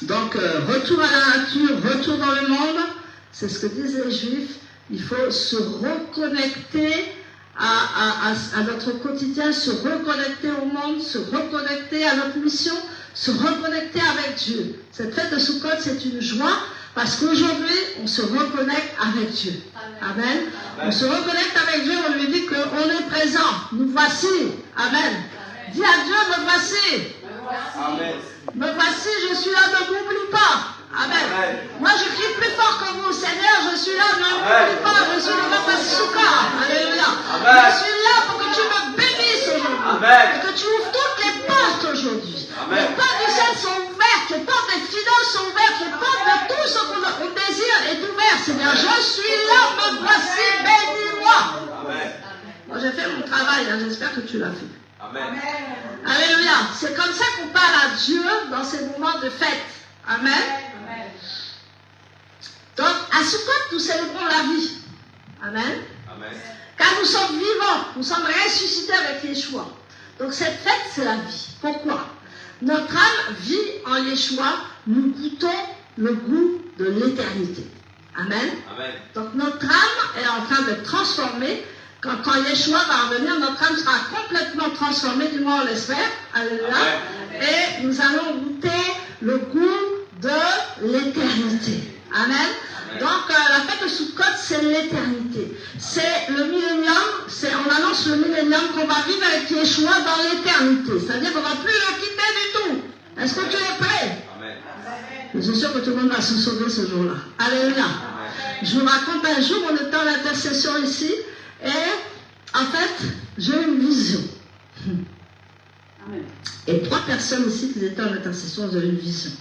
Donc retour à la nature, retour dans le monde, c'est ce que disent les Juifs. Il faut se reconnecter à notre quotidien, se reconnecter au monde, se reconnecter à notre mission, se reconnecter avec Dieu. Cette fête de Sukkot, c'est une joie parce qu'aujourd'hui, on se reconnecte avec Dieu. Amen. On se reconnecte avec Dieu, on lui dit qu'on est présent. Nous voici. Amen. Dis à Dieu, me voici.
Amen.
Me voici, je suis là, ne m'oublie pas. Amen. Moi, je crie plus fort que vous, Seigneur, je suis là, ne m'oublie pas, je suis le Papa Souka. Alléluia. Je suis là pour que tu me bénisses aujourd'hui. Et que tu ouvres toutes les portes aujourd'hui. Les portes du ciel sont ouvertes, les portes des finances sont ouvertes, les portes de tout ce qu'on désire est ouverte, Seigneur. Je suis là, me voici, bénis-moi. Moi, j'ai fait mon travail, hein, j'espère que tu l'as fait.
Amen.
Alléluia. C'est comme ça qu'on parle à Dieu dans ces moments de fête. Amen. Donc, à Sukkot, nous célébrons la vie. Amen. Car nous sommes vivants, nous sommes ressuscités avec Yeshua. Donc, cette fête, c'est la vie. Pourquoi? Notre âme vit en Yeshua, nous goûtons le goût de l'éternité. Amen. Donc, notre âme est en train d'être transformée. Quand Yeshua va revenir, notre âme sera complètement transformée, du moins on l'espère. Alléluia. Et nous allons goûter le goût de l'éternité. Amen. Donc la fête de Sukkot, c'est l'éternité. C'est le millénium, on annonce le millénium qu'on va vivre avec Yeshua dans l'éternité. C'est-à-dire qu'on ne va plus le quitter du tout. Est-ce que tu es prêt? Amen. Je suis sûr que tout le monde va se sauver ce jour-là. Alléluia. Je vous raconte un jour, on était en intercession ici,
Et en fait, j'ai une vision.
Amen.
Et 3 personnes ici qui étaient en intercession, vous avez une vision.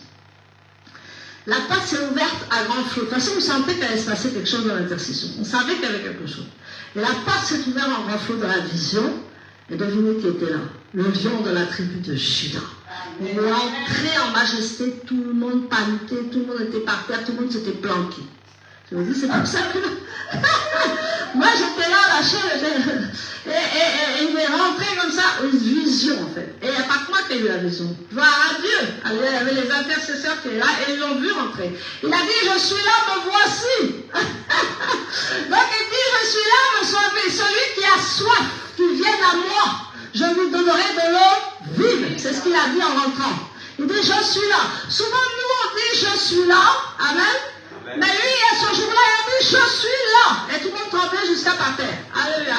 La porte s'est ouverte à grand flot. De toute façon, on sentait qu'il allait se passer quelque chose dans l'intercession. On savait qu'il y avait quelque chose. Et la porte s'est ouverte en grand flot dans la vision. Et devinez qui était là? Le lion de la tribu de Juda. Il est entré en majesté, tout le monde paniquait, tout le monde était par terre, tout le monde s'était planqué. Je me dis, c'est comme ça que... Moi, j'étais là, la chaîne, et il est rentré comme ça, une vision, en fait. Et il n'y a pas que moi qui ai eu la vision. Gloire à Dieu. Il y avait les intercesseurs qui étaient là, et ils l'ont vu rentrer. Il a dit, je suis là, me voici. Donc, il dit, je suis là, me sauver. Celui qui a soif, qui vienne à moi, je lui donnerai de l'eau vive. C'est ce qu'il a dit en rentrant. Il dit, je suis là. Souvent, nous, on dit, je suis là. Amen. Mais lui, à ce jour-là, il a dit, je suis là. Et tout le monde tremblait jusqu'à par terre. Alléluia.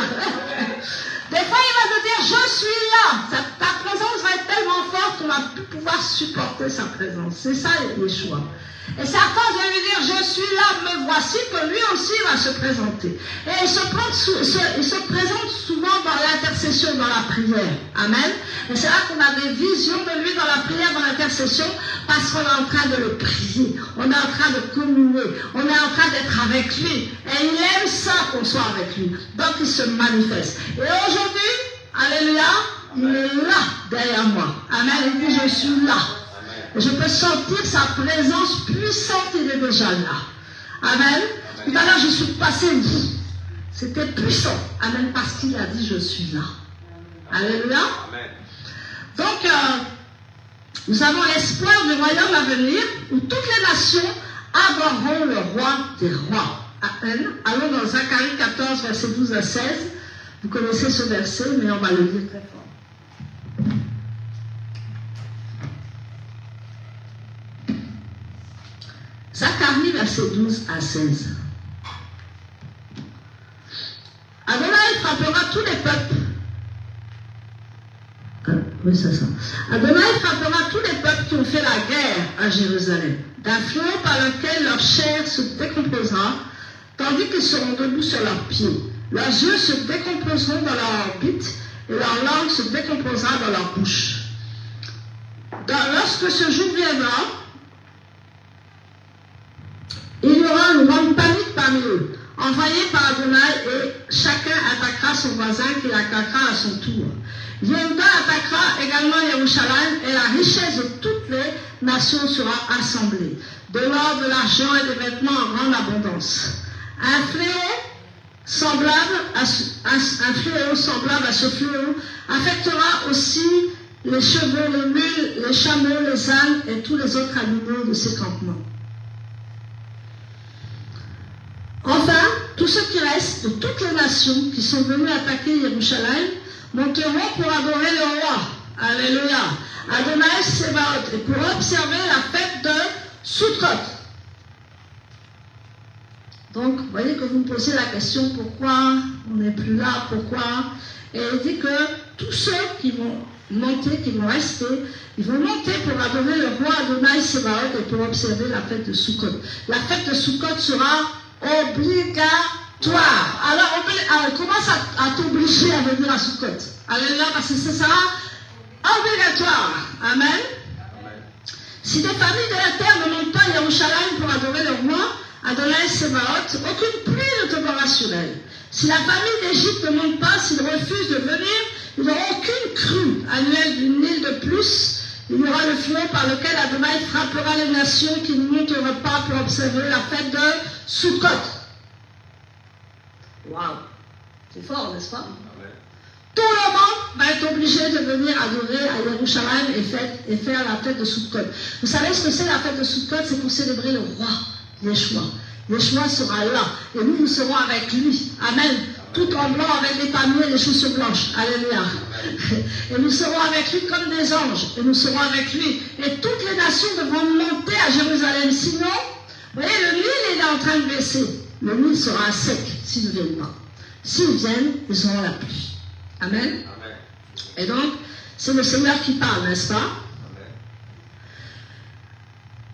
Des fois, il va te dire, je suis là. Ta présence va être tellement forte qu'on va plus pouvoir supporter sa présence. C'est ça, les choix. Et c'est à force de lui dire, je suis là, me voici, que lui aussi va se présenter. Et il se présente souvent dans l'intercession, dans la prière. Amen. Et c'est là qu'on a des visions de lui dans la prière, dans l'intercession, parce qu'on est en train de le prier. On est en train de communier. On est en train d'être avec lui. Et il aime ça qu'on soit avec lui. Donc il se manifeste. Et aujourd'hui, alléluia, il est là derrière moi. Amen. Il dit, je suis là. Je peux sentir sa présence puissante, il est déjà là. Amen. Tout à l'heure, je suis passé. C'était puissant. Amen. Parce qu'il a dit, je suis là. Alléluia. Donc, nous avons l'espoir du royaume à venir où toutes les nations adoreront le roi des rois. Amen. Allons dans Zacharie 14, verset 12 à 16. Vous connaissez ce verset, mais on va le lire très fort. Zacharie, verset 12 à 16. Adonai frappera tous les peuples. Oui, c'est ça. Adonai frappera tous les peuples qui ont fait la guerre à Jérusalem, d'un fléau par lequel leur chair se décomposera, tandis qu'ils seront debout sur leurs pieds. Leurs yeux se décomposeront dans leur orbite, et leur langue se décomposera dans leur bouche. Lorsque ce jour viendra, il y aura une grande panique parmi eux, envoyée par Adonai, et chacun attaquera son voisin qui l'attaquera à son tour. Yehuda attaquera également Yerushalayim, et la richesse de toutes les nations sera assemblée. De l'or, de l'argent et des vêtements en grande abondance. Un fléau semblable à ce fléau affectera aussi les chevaux, les mules, les chameaux, les ânes et tous les autres animaux de ces campements. Enfin, tous ceux qui restent de toutes les nations qui sont venus attaquer Yerushalayim monteront pour adorer le roi. Alléluia. Adonai Sebaot, et pour observer la fête de Sukkot. Donc, vous voyez que vous me posez la question, pourquoi on n'est plus là, pourquoi? Et il dit que tous ceux qui vont monter, qui vont rester, ils vont monter pour adorer le roi Adonai Sebaot et pour observer la fête de Sukkot. La fête de Sukkot sera obligatoire. Alors, commence à t'obliger à venir à Sukkot. Alléluia, parce que ce sera obligatoire. Amen. Si des familles de la terre ne montent pas à Yerushalayim pour adorer le roi Adonai Sebaot, aucune pluie ne tombera sur elle. Si la famille d'Égypte ne monte pas, s'ils refusent de venir, ils n'auront aucune crue annuelle d'une île de plus. Il y aura le fléau par lequel Adonai frappera les nations qui ne monteront pas pour observer la fête de Sukkot. Waouh! C'est fort, n'est-ce pas? Tout le monde va être obligé de venir adorer à Yerushalayim et faire la fête de Sukkot. Vous savez ce que c'est la fête de Sukkot? C'est pour célébrer le roi, Yeshua. Yeshua sera là et nous serons avec lui. Amen. Tout en blanc avec des palmiers et des chaussures blanches. Alléluia. Et nous serons avec lui comme des anges. Et nous serons avec lui. Et toutes les nations devront monter à Jérusalem. Sinon, vous voyez, le Nil est en train de baisser. Le Nil sera sec s'ils ne viennent pas. S'ils viennent, ils auront la pluie. Amen. Amen. Et donc, c'est le Seigneur qui parle, n'est-ce pas? Amen.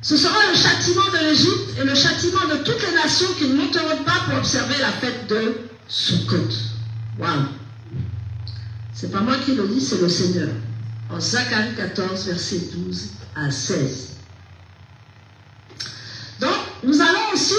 Ce sera le châtiment de l'Égypte et le châtiment de toutes les nations qui ne monteront pas pour observer la fête de Sukkot. Waouh! C'est pas moi qui le dis, c'est le Seigneur. En Zacharie 14, versets 12 à 16. Donc, nous allons aussi,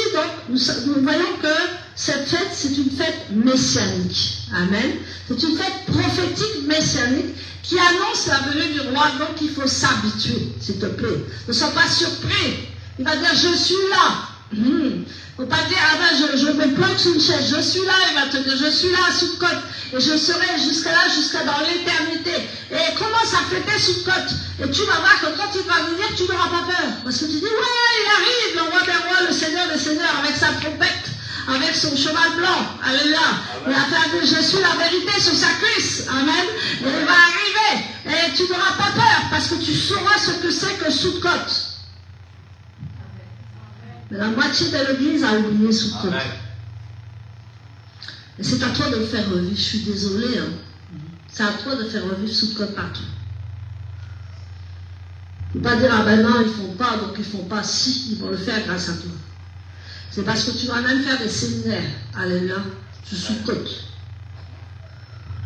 nous voyons que cette fête, c'est une fête messianique. Amen. C'est une fête prophétique messianique qui annonce la venue du roi. Donc, il faut s'habituer, s'il te plaît. Ne sois pas surpris. Il va dire, je suis là. Il ne faut pas dire, ah ben, je me planque sous une chaise. Je suis là, il va te dire, je suis là, sous côte. Et je serai jusqu'à là, jusqu'à dans l'éternité. Et commence à fêter sous côte. Et tu vas voir que quand il va venir, tu n'auras pas peur. Parce que tu dis, ouais, il arrive, le roi des rois, le Seigneur des seigneurs, avec sa trompette, avec son cheval blanc. Alléluia. Il a fait, je suis la vérité sur sa cuisse. Amen. Et il va arriver. Et tu n'auras pas peur, parce que tu sauras ce que c'est que sous côte. Mais la moitié de l'église a oublié sous côte. Et c'est à toi de le faire revivre. Je suis désolée. Hein. C'est à toi de faire revivre sous côte partout. Il ne faut pas dire, ah ben non, ils ne font pas, donc ils ne font pas. Si, ils vont le faire grâce à toi. C'est parce que tu vas même faire des séminaires. Alléluia. Tu sous côte.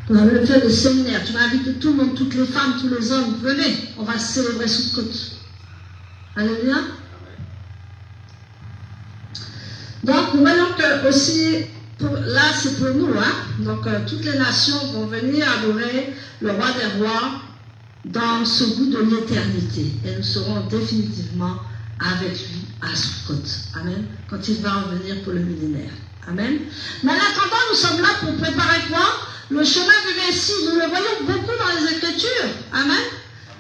Tu vas même faire des séminaires. Tu vas inviter tout le monde, toutes les femmes, tous les hommes. Venez, on va célébrer sous côte. Alléluia. Donc, nous voyons que aussi, là c'est pour nous, hein? Donc toutes les nations vont venir adorer le roi des rois dans ce goût de l'éternité. Et nous serons définitivement avec lui à Sukkot. Amen. Quand il va revenir pour le millénaire. Amen. Mais en attendant, nous sommes là pour préparer quoi? Le chemin du Messie. Nous le voyons beaucoup dans les Écritures. Amen.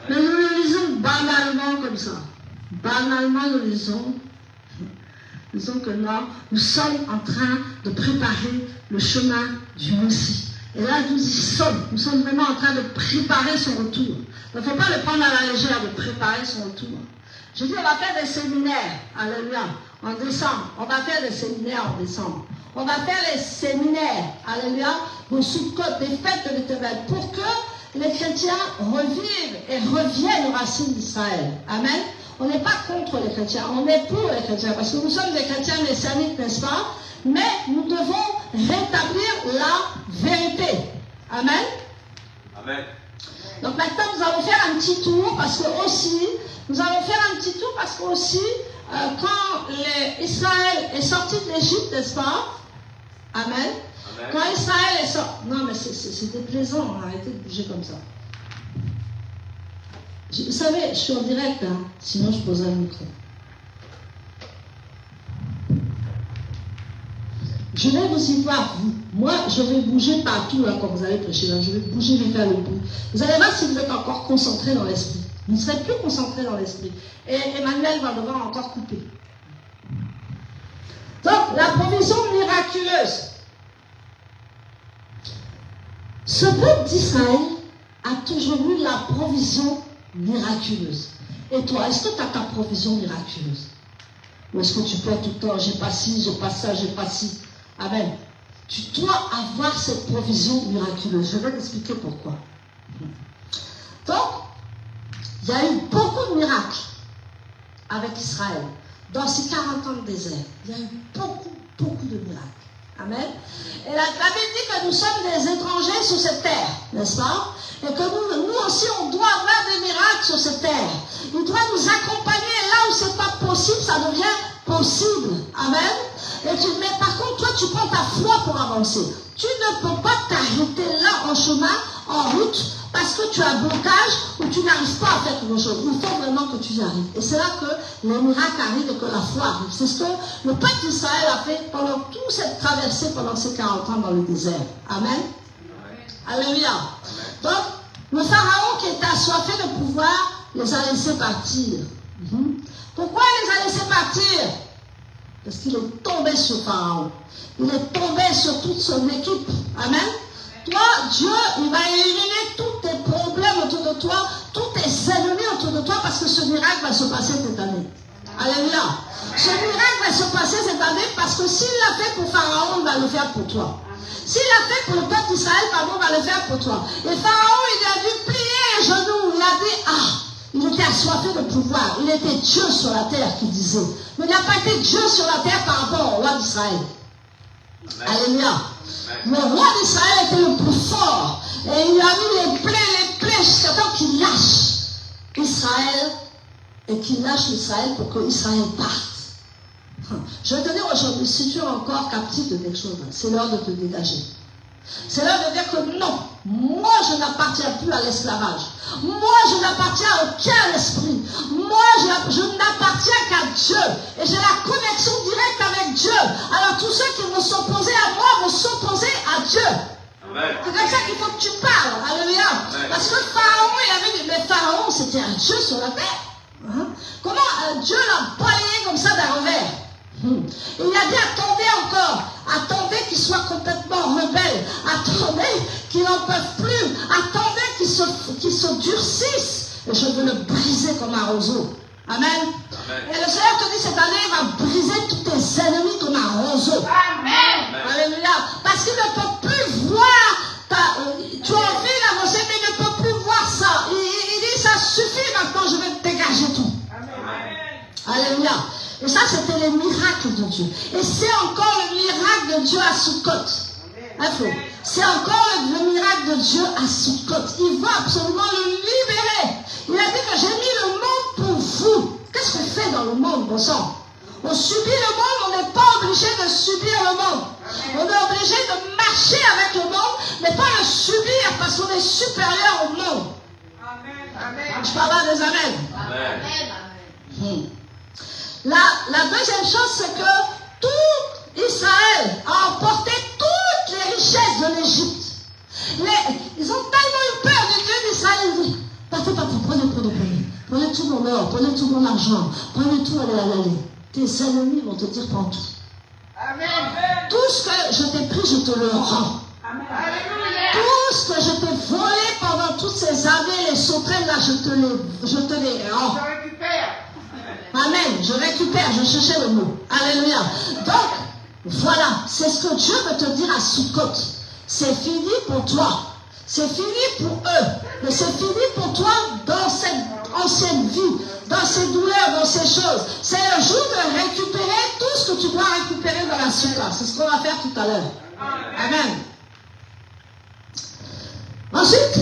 Mais nous le lisons banalement comme ça. Banalement, nous lisons. Disons que non, nous sommes en train de préparer le chemin du Messie. Et là, nous y sommes. Nous sommes vraiment en train de préparer son retour. Il ne faut pas le prendre à la légère de préparer son retour. Je dis, on va faire des séminaires. Alléluia. En décembre. On va faire des séminaires en décembre. On va faire les séminaires. Alléluia. Au sous-côte des fêtes de l'Éternel. Pour que les chrétiens revivent et reviennent aux racines d'Israël. Amen. On n'est pas contre les chrétiens, on est pour les chrétiens, parce que nous sommes des chrétiens messianiques, n'est-ce pas? Mais nous devons rétablir la vérité. Amen. Amen. Donc maintenant, nous allons faire un petit tour, parce que aussi, quand Israël est sorti de l'Égypte, n'est-ce pas? Amen. Amen. Quand Israël est sorti... Non, mais c'est déplaisant, arrêtez de bouger comme ça. Vous savez, je suis en direct, hein, sinon je poserai le micro. Je vais vous y voir, vous. Moi, je vais bouger partout, là, quand vous allez prêcher, là. Je vais bouger, je vais faire le bruit. Vous allez voir si vous êtes encore concentré dans l'esprit. Vous ne serez plus concentré dans l'esprit. Et Emmanuel va devoir encore couper. Donc, la provision miraculeuse. Ce peuple d'Israël a toujours eu la provision miraculeuse. Et toi, est-ce que tu as ta provision miraculeuse? Ou est-ce que tu peux tout le temps, j'ai pas ci, j'ai pas ça, j'ai pas ci? Amen. Tu dois avoir cette provision miraculeuse. Je vais t'expliquer pourquoi. Donc, il y a eu beaucoup de miracles avec Israël. Dans ces 40 ans de désert, il y a eu beaucoup de miracles. Amen. Et la Bible dit que nous sommes des étrangers sur cette terre, n'est-ce pas? Et que nous aussi, on doit avoir des miracles sur cette terre. Il doit nous accompagner là où c'est pas possible, ça devient possible. Amen. Mais par contre, toi, tu prends ta foi pour avancer. Tu ne peux pas t'arrêter là en chemin, en route, parce que tu as un blocage ou tu n'arrives pas à faire quelque chose. Il faut vraiment que tu y arrives. Et c'est là que les miracles arrivent et que la foi arrive. C'est ce que le peuple d'Israël a fait pendant toute cette traversée, pendant ces 40 ans dans le désert. Amen. Alléluia. Donc, le pharaon qui était assoiffé de pouvoir les a laissés partir. Pourquoi il les a laissés partir? Parce qu'il est tombé sur Pharaon. Il est tombé sur toute son équipe. Amen. Toi, Dieu, il va éliminer tous tes problèmes autour de toi, tous tes ennemis autour de toi, parce que ce miracle va se passer cette année. Alléluia. Ce miracle va se passer cette année parce que s'il l'a fait pour Pharaon, il va le faire pour toi. S'il l'a fait pour le peuple d'Israël, il va le faire pour toi. Et Pharaon, il a dû plier les genoux. Il a dit, il était assoiffé de pouvoir. Il était Dieu sur la terre, qui disait. Mais il n'a pas été Dieu sur la terre par rapport au roi d'Israël. Alléluia. Le roi d'Israël était le plus fort. Et il a mis les plaies jusqu'à temps qu'il lâche Israël et qu'il lâche Israël pour que Israël parte. Je vais te dire aujourd'hui, si tu es encore captif de quelque chose, c'est l'heure de te dégager. C'est l'heure de dire que non, moi je n'appartiens plus à l'esclavage. Moi je n'appartiens à aucun esprit. Moi je n'appartiens qu'à Dieu. Et j'ai la connexion directe avec Dieu. Alors tous ceux qui vont s'opposer à moi vont s'opposer à Dieu. C'est comme ça qu'il faut que tu parles. Alléluia. Parce que Pharaon, il avait dit, mais Pharaon c'était un Dieu sur la terre. Comment Dieu l'a balayé comme ça d'un revers? Il a dit attendez encore, attendez qu'il soit complètement rebelle, attendez qu'il n'en peuvent plus, attendez qu'il se durcisse, et je veux le briser comme un roseau. Amen. Et le Seigneur te dit cette année, il va briser tous tes ennemis comme un roseau. Amen. Alléluia. Parce qu'il ne peut plus voir, tu as envie d'avancer, mais il ne peut plus voir ça. Il dit ça suffit maintenant, je vais te dégager tout. Amen. Alléluia. Et ça, c'était les miracles de Dieu. Et c'est encore le miracle de Dieu à Sukkot. C'est encore le miracle de Dieu à Sukkot. Il va absolument le libérer. Il a dit que j'ai mis le monde pour vous. Qu'est-ce qu'on fait dans le monde, bon sang? On subit le monde, on n'est pas obligé de subir le monde. On est obligé de marcher avec le monde, mais pas le subir parce qu'on est supérieur au monde. Amen. Je parle des amen. Amen. La deuxième chose, c'est que tout Israël a emporté toutes les richesses de l'Égypte. Ils ont tellement eu peur du Dieu d'Israël. Ils disent, partez, prenez tout mon or, prenez tout mon argent, prenez tout, allez. Tes ennemis vont te dire, prends tout. Amen. Tout ce que je t'ai pris, je te le rends. Amen. Tout ce que je t'ai volé pendant toutes ces années, les sauterelles là, je te les rends. Je récupère. Amen, je récupère, je cherchais le mot. Alléluia. Donc, voilà, c'est ce que Dieu veut te dire à Sukkot. C'est fini pour toi. C'est fini pour eux. Mais c'est fini pour toi dans cette ancienne vie, dans ces douleurs, dans ces choses. C'est le jour de récupérer tout ce que tu dois récupérer dans la Sukkot. C'est ce qu'on va faire tout à l'heure. Amen. Ensuite,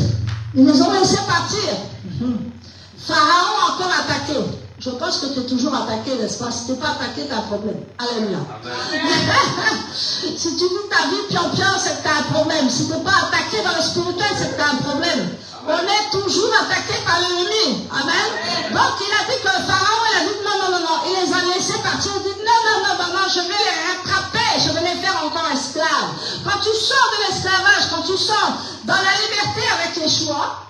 ils les ont laissés partir. Pharaon a encore attaqué. Je pense que tu es toujours attaqué, n'est-ce pas? Si tu n'es pas attaqué, tu as un problème. Alléluia. Si tu vis ta vie pion-pion, c'est que tu as un problème. Si tu n'es pas attaqué dans le spirituel, c'est que tu as un problème. On est toujours attaqué par l'ennemi. Amen. Donc il a dit que Pharaon, il a dit non. Il les a laissés partir. Il dit non, je vais les rattraper. Je vais les faire encore esclaves. Quand tu sors de l'esclavage, quand tu sors dans la liberté avec les choix,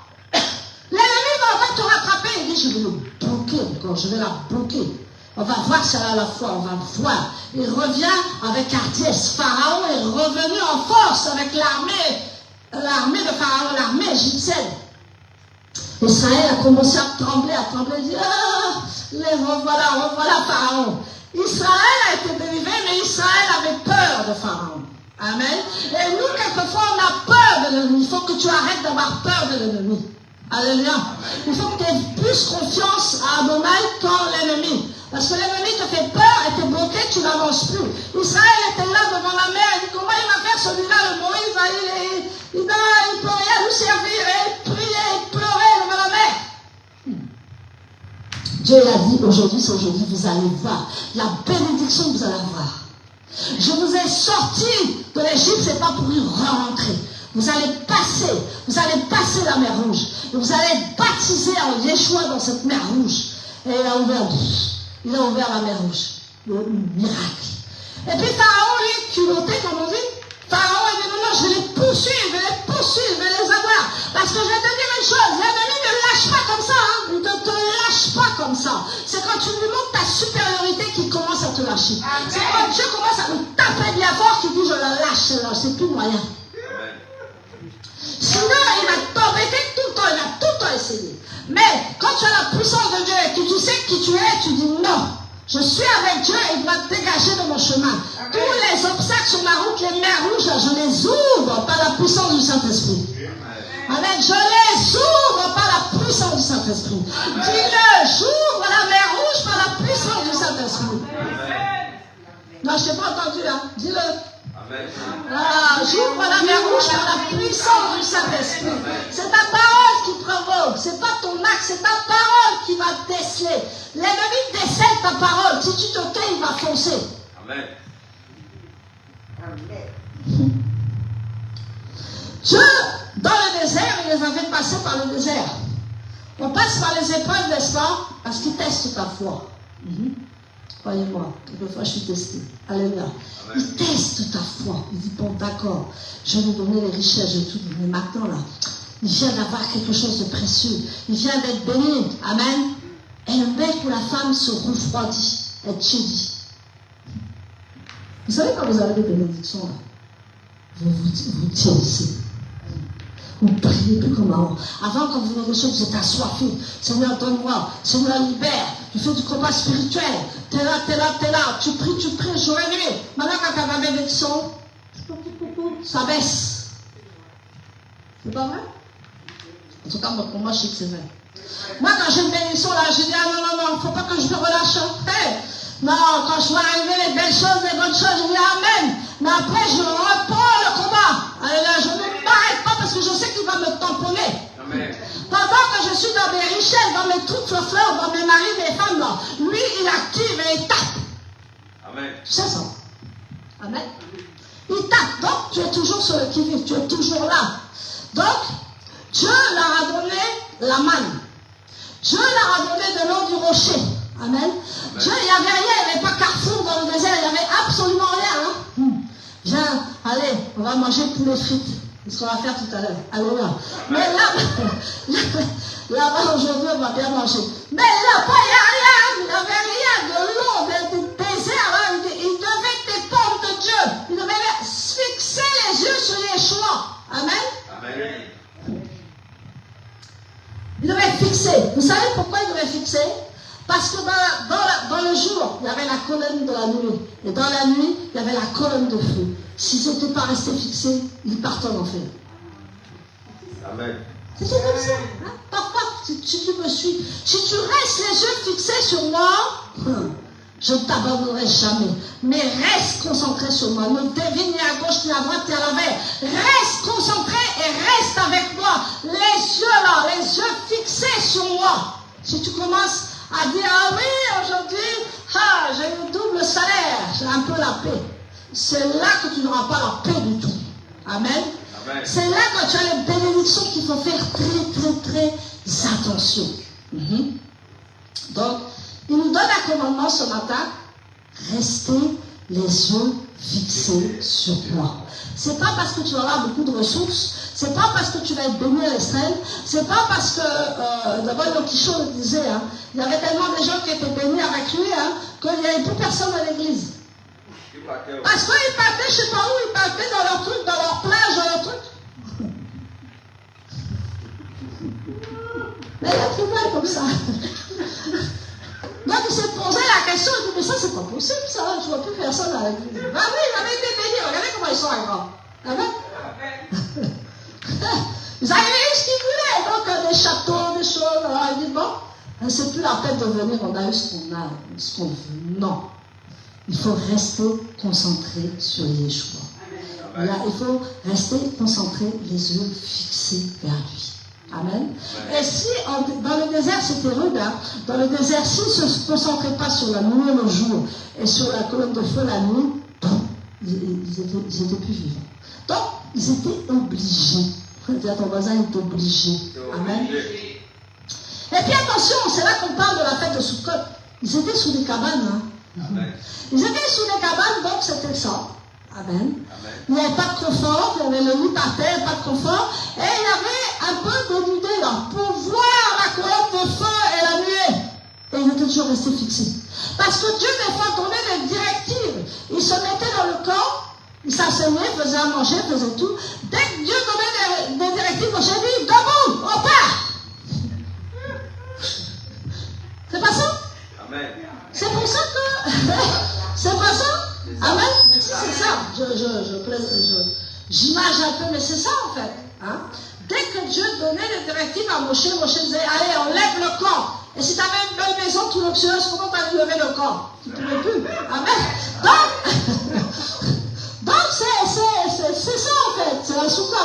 l'ennemi va encore te rattraper. Il dit, je vais le bloquer encore, je vais la bloquer. On va voir ça à la fois, on va voir. Il revient avec hardiesse. Pharaon est revenu en force avec l'armée de Pharaon, l'armée égyptienne. Israël a commencé à trembler, il dit, les revoilà Pharaon. Israël a été délivré, mais Israël avait peur de Pharaon. Amen. Et nous, quelquefois, on a peur de l'ennemi. Il faut que tu arrêtes d'avoir peur de l'ennemi. Alléluia. Il faut que tu aies plus confiance à Adonai qu'en l'ennemi. Parce que l'ennemi te fait peur et t'es bloqué, tu n'avances plus. Israël était là devant la mer, il dit comment il va faire celui-là, le Moïse, il peut rien nous servir, et il priait, il pleurait devant la mer. Dieu l'a dit, aujourd'hui, c'est aujourd'hui, vous allez voir la bénédiction que vous allez avoir. Je vous ai sorti de l'Égypte, c'est pas pour y rentrer. Vous allez passer la mer Rouge. Et vous allez être baptisés en Yeshua dans cette mer Rouge. Et il a ouvert la mer Rouge. Le miracle. Et puis Pharaon, lui, culotté, comme on dit, Pharaon, il dit non, je vais les poursuivre, je vais les avoir. Parce que je vais te dire une chose, l'ennemi ne lâche pas comme ça. Il ne te lâche pas comme ça. C'est quand tu lui montres ta supériorité qu'il commence à te lâcher. C'est quand Dieu commence à nous taper bien fort qu'il dit je le lâche, c'est plus moyen. Sinon, il va t'embêter tout le temps, il va tout le temps essayer. Mais quand tu as la puissance de Dieu et que tu sais qui tu es, tu dis non. Je suis avec Dieu et il va te dégager de mon chemin. Amen. Tous les obstacles sur ma route, les mers rouges, je les ouvre par la puissance du Saint-Esprit. Amen. Je les ouvre par la puissance du Saint-Esprit. Dis-le, j'ouvre la mer rouge par la puissance du Saint-Esprit. Non, je ne t'ai pas entendu, hein. Dis-le. Ah, j'ouvre la mer rouge par la puissance du Saint-Esprit. C'est ta parole qui provoque. C'est pas ton acte, c'est ta parole qui va déceler. L'ennemi décèle ta parole. Si tu te tais, il va foncer.
Amen.
Dieu, dans le désert, il les avait passés par le désert. On passe par les épreuves, n'est-ce pas? Parce qu'il teste ta foi. Croyez-moi, quelquefois je suis testé. Alléluia. Il teste ta foi. Il dit, bon, d'accord, je vais lui donner les richesses, je vais tout donner. Maintenant, là, il vient d'avoir quelque chose de précieux. Il vient d'être béni. Amen. Et le mec ou la femme se refroidit, elle tiédit. Vous savez, quand vous avez des bénédictions, là, vous tiédissez. Vous priez plus comme avant. Avant, quand vous venez des choses, vous êtes assoiffé. Seigneur, donne-moi. Seigneur, libère. Tu fais du combat spirituel. T'es là, t'es là, t'es là. Tu pries, jour et nuit. Maintenant, quand tu as la bénédiction, ça baisse. C'est pas vrai? En tout cas, pour moi, je sais que c'est vrai. Moi, quand j'ai une bénédiction, là, je dis, ah non, il ne faut pas que je me relâche. Hey, non, quand je vois arriver les belles choses, les bonnes choses, je dis amen. Mais après, je reprends le combat. Alléluia, je ne m'arrête pas parce que je sais qu'il va me tamponner. Amen. Pendant que je suis dans mes richesses, dans mes trucs fleurs, dans mes maris, mes femmes, là, lui, il active et il tape.
Amen.
Tu sais ça? Amen. Il tape. Donc, tu es toujours sur le qui-vive. Tu es toujours là. Donc, Dieu leur a donné la manne. Dieu leur a donné de l'eau du rocher. Amen. Amen. Dieu, il n'y avait rien, il n'y avait pas Carrefour dans le désert, il n'y avait absolument rien. Hein? Viens, allez, on va manger poulet frites. C'est ce qu'on va faire tout à l'heure. Alléluia. Mais là-bas, aujourd'hui, on va bien manger. Mais là-bas, il n'y a rien. Il n'y avait rien de l'eau, du désert. Hein? Il devait dépendre de Dieu. Il devait fixer les yeux sur Yeshua. Amen.
Amen.
Il devait fixer. Vous savez pourquoi il devait fixer? Parce que dans le jour, il y avait la colonne de la nuit. Et dans la nuit, il y avait la colonne de feu. S'ils n'étaient pas restés fixés, ils partent en enfer.
Amen.
C'était comme ça. Hein? Parfois, si tu me suis, si tu restes les yeux fixés sur moi, je ne t'abandonnerai jamais. Mais reste concentré sur moi. Ne dévie ni à gauche, ni à droite, ni à l'envers. Reste concentré et reste avec moi. Les yeux là, les yeux fixés sur moi. Si tu commences à dire, ah oui, aujourd'hui, j'ai eu double salaire, j'ai un peu la paix. C'est là que tu n'auras pas la paix du tout. Amen. Amen. C'est là que tu as les bénédictions qu'il faut faire très attention. Donc, il nous donne un commandement ce matin, restez les yeux fixés sur moi. C'est pas parce que tu auras beaucoup de ressources, c'est pas parce que tu vas être béni à l'extrême, c'est pas parce que, d'abord le Quichot le disait, hein, il y avait tellement de gens qui étaient bénis avec lui, hein, qu'il n'y avait plus personne à l'église. Parce qu'ils partaient, je sais pas où, ils partaient dans leur truc, dans leur plage, dans leur truc. Mais il y a tout mal comme ça. Donc il s'est posé la question, il dit, mais ça c'est pas possible ça, je ne vois plus personne à l'église. Ah oui, il avait été béni, regardez comment ils sont encore. Amen. Ils avaient eu ce qu'ils voulaient, donc des châteaux, des choses, alors il dit, bon, c'est plus la peine de venir, on a eu ce qu'on veut. Non. Il faut rester concentré sur Yeshua. Là, il faut rester concentré, les yeux fixés vers lui. Amen. Et si, dans le désert, c'était rude, hein? Dans le désert, s'ils ne se concentraient pas sur la nuit et le jour, et sur la colonne de feu la nuit, ils étaient plus vivants. Donc, ils étaient obligés. Dis à ton voisin, il est obligé. Amen. Et puis attention, c'est là qu'on parle de la fête de Sukkot. Ils étaient sous des cabanes. Hein? Ils étaient sous des cabanes, donc c'était ça. Amen. Il n'y avait pas de confort, il y avait le lit par terre, pas de confort, et il y avait un peu de nudité là, pour voir la colonne de feu et la nuée. Et ils étaient toujours restés fixés. Parce que Dieu, des fois, donnait des directives. Il se mettait dans le camp, il s'asseyait, faisait à manger, faisait tout. Dès que Dieu donnait des directives, Moïse dit, debout, on part. C'est pas ça?
Amen.
C'est pour ça que... c'est pas ça? Amen. C'est ça. J'image un peu, mais c'est ça en fait. Hein? Dès que Dieu donnait les directives à Moshe, Moshe disait, allez, on lève le camp. Et si tu avais une belle maison tout luxueuse, comment tu as levé le camp? Tu ne pouvais plus. Amen. Donc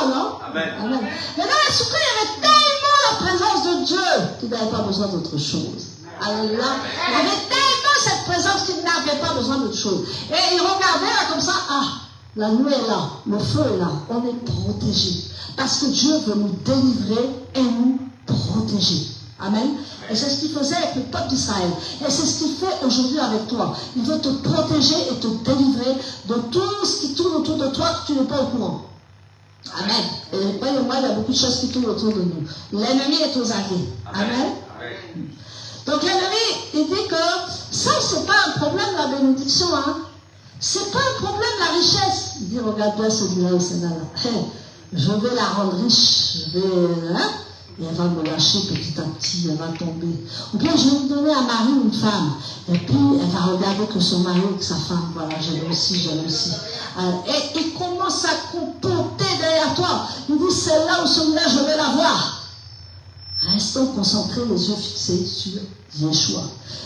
d'accord, non?
Amen.
Amen. Mais dans la souka, il y avait tellement la présence de Dieu qu'il n'avait pas besoin d'autre chose. Alléluia. Il y avait tellement cette présence qu'il n'avait pas besoin d'autre chose. Et il regardait là comme ça, ah, la nuit est là, le feu est là, on est protégé. Parce que Dieu veut nous délivrer et nous protéger. Amen. Et c'est ce qu'il faisait avec le peuple d'Israël. Et c'est ce qu'il fait aujourd'hui avec toi. Il veut te protéger et te délivrer de tout ce qui tourne autour de toi que tu n'es pas au courant. Amen. Et croyez-moi, il y a beaucoup de choses qui tournent autour de nous. L'ennemi est aux aguets. Amen. Amen. Donc l'ennemi, il dit que ça, c'est pas un problème la bénédiction. Hein. C'est pas un problème la richesse. Il dit, regarde-toi celui-là et celle-là. Hey, je vais la rendre riche. Je vais... Hein? Et elle va me lâcher petit à petit, elle va tomber. Ou bien je vais lui donner à Marie une femme. Et puis elle va regarder que son mari ou que sa femme, voilà, j'ai réussi. Et il commence à comporter derrière toi. Il dit, celle-là ou celui-là, je vais la voir. Restons concentrés, les yeux fixés sur Yeshua.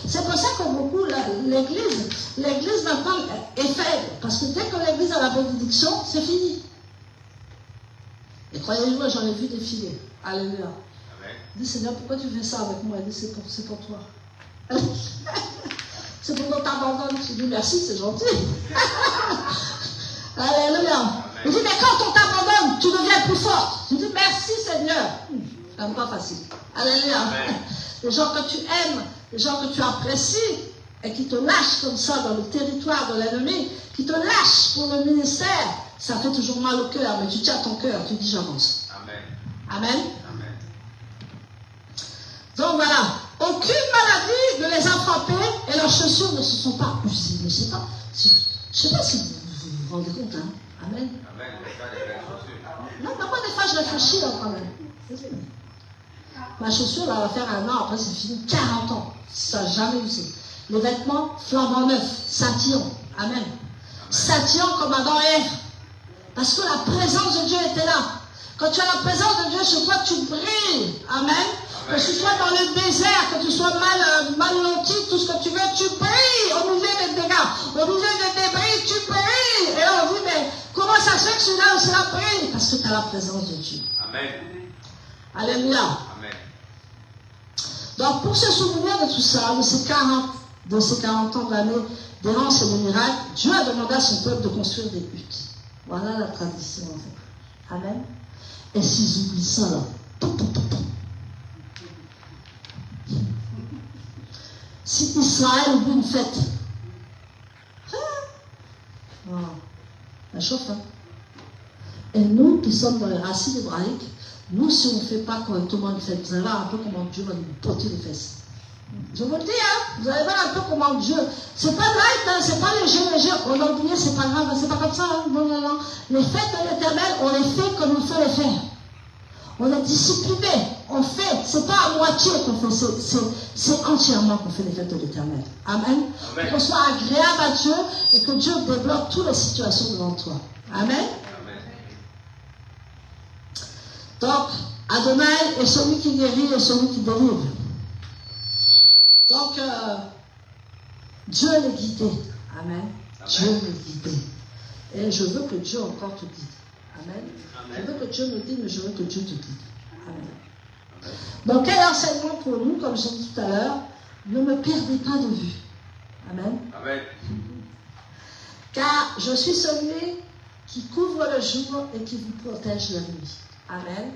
C'est pour ça que beaucoup, l'église maintenant est faible. Parce que dès que l'église a la bénédiction, c'est fini. Et croyez-moi, j'en ai vu défiler. Alléluia. Il dit, Seigneur, pourquoi tu fais ça avec moi? Il dit, c'est pour toi. C'est pour qu'on t'abandonne. Je dis, merci, c'est gentil. Alléluia. Il dit, mais quand on t'abandonne, tu deviens plus forte. Je dis, merci, Seigneur. C'est quand même pas facile. Alléluia. Les gens que tu aimes, les gens que tu apprécies, et qui te lâchent comme ça dans le territoire de l'ennemi, qui te lâchent pour le ministère, ça fait toujours mal au cœur, mais tu tiens ton cœur, tu dis, j'avance. Amen. Amen. Donc voilà, aucune maladie ne les a frappés et leurs chaussures ne se sont pas usées. Je ne sais pas si vous vous rendez compte. Hein? Amen. Non, moi des fois je réfléchis là, quand même. Ma chaussure là, va faire 1 an, après c'est fini, 40 ans. Ça n'a jamais usé. Les vêtements flambant neufs, scintillants. Amen. Scintillants comme Adam et Ève. Parce que la présence de Dieu était là. Quand tu as la présence de Dieu sur toi, tu brilles. Amen. Que tu sois dans le désert, que tu sois mal loti, tout ce que tu veux, tu brilles au milieu des dégâts, au milieu des débris, tu brilles. Et là, on dit, mais comment ça se fait que celui-là aussi brille? Parce que tu as la présence de Dieu. Amen. Alléluia. Amen. Donc, pour se souvenir de tout ça, de ces 40 ans d'années d'errance et de miracles, Dieu a demandé à son peuple de construire des huttes. Voilà la tradition, en fait. Amen. Et s'ils oublient ça, là, si Israël oublie une fête, ça chauffe. Hein? Et nous qui sommes dans les racines hébraïques, nous, si on ne fait pas correctement une fête, vous allez voir un peu comment Dieu va nous botter les fesses. Je vous le dis, hein, vous allez voir un peu comment Dieu. C'est pas light, hein, c'est pas léger. On a oublié, c'est pas grave, c'est pas comme ça. Hein, non. Les fêtes de l'Éternel, on les fait comme il faut les faire. On est discipliné, on fait, c'est pas à moitié qu'on fait, c'est entièrement qu'on fait les fêtes de l'Éternel. Amen. Pour qu'on soit agréable à Dieu et que Dieu débloque toutes les situations devant toi. Amen. Amen. Donc, Adonai est celui qui guérit et celui qui délivre. Donc, Dieu l'est guidé. Amen. Dieu l'est guidé. Et je veux que Dieu encore te guide. Amen. Je veux que Dieu me guide, mais je veux que Dieu te guide. Amen. Donc, quel enseignement pour nous, comme j'ai dit tout à l'heure, ne me perdez pas de vue. Amen. Amen. Car je suis celui qui couvre le jour et qui vous protège la nuit. Amen. Amen.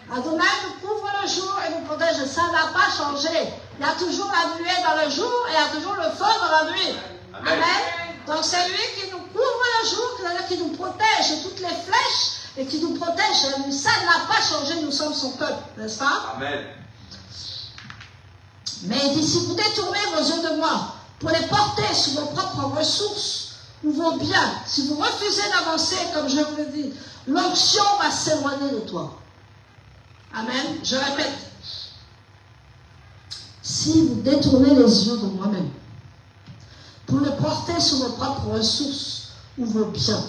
Adonai nous couvre le jour et nous protège. Ça n'a pas changé. Il y a toujours la nuée dans le jour et il y a toujours le feu dans la nuit. Amen. Amen. Donc c'est lui qui nous couvre le jour, c'est-à-dire qui nous protège de toutes les flèches et qui nous protège la nuit. Ça n'a pas changé, nous sommes son peuple, n'est-ce pas? Amen. Mais il dit, si vous détournez vos yeux de moi pour les porter sur vos propres ressources ou vos biens, si vous refusez d'avancer, comme je vous l'ai dit, l'onction va s'éloigner de toi. Amen. Je répète. Si vous détournez les yeux de moi-même pour les porter sur vos propres ressources ou vos biens,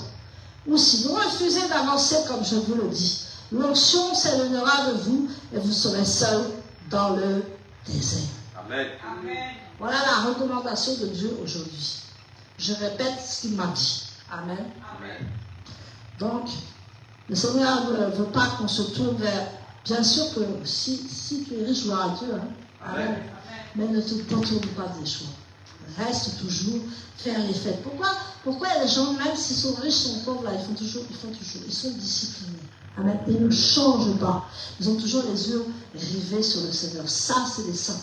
ou si vous refusez d'avancer comme je vous le dis, l'onction s'éloignera de vous et vous serez seul dans le désert. Amen. Amen. Voilà la recommandation de Dieu aujourd'hui. Je répète ce qu'il m'a dit. Amen. Amen. Donc, Le Seigneur ne veut pas qu'on se tourne vers... Bien sûr que si tu es riche, gloire à Dieu. Hein. Amen. Mais ne te détourne pas des choix. Reste toujours faire les fêtes. Pourquoi il y a des gens, même s'ils sont riches, sont pauvres, là, ils font toujours. Ils sont disciplinés. Amen. Ils ne changent pas. Ils ont toujours les yeux rivés sur le Seigneur. Ça, c'est des saints.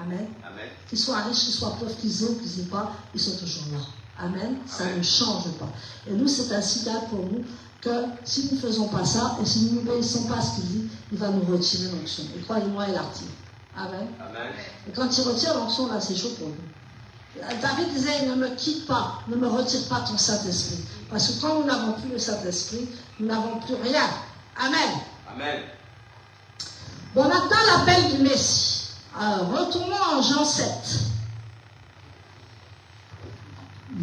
Amen.
Amen.
Qu'ils soient riches, qu'ils soient pauvres, qu'ils aient ou qu'ils n'aient pas, ils sont toujours là. Amen. Ça ne change pas. Et nous, c'est un signal pour nous que si nous ne faisons pas ça, et si nous n'obéissons pas à ce qu'il dit, il va nous retirer l'onction. Et croyez-moi, il la retire. Amen.
Amen.
Et quand il retire l'onction, là, c'est chaud pour nous. David disait, ne me quitte pas, ne me retire pas ton Saint-Esprit. Parce que quand nous n'avons plus le Saint-Esprit, nous n'avons plus rien. Amen.
Amen.
Bon, maintenant, l'appel du Messie. Alors, retournons en Jean 7.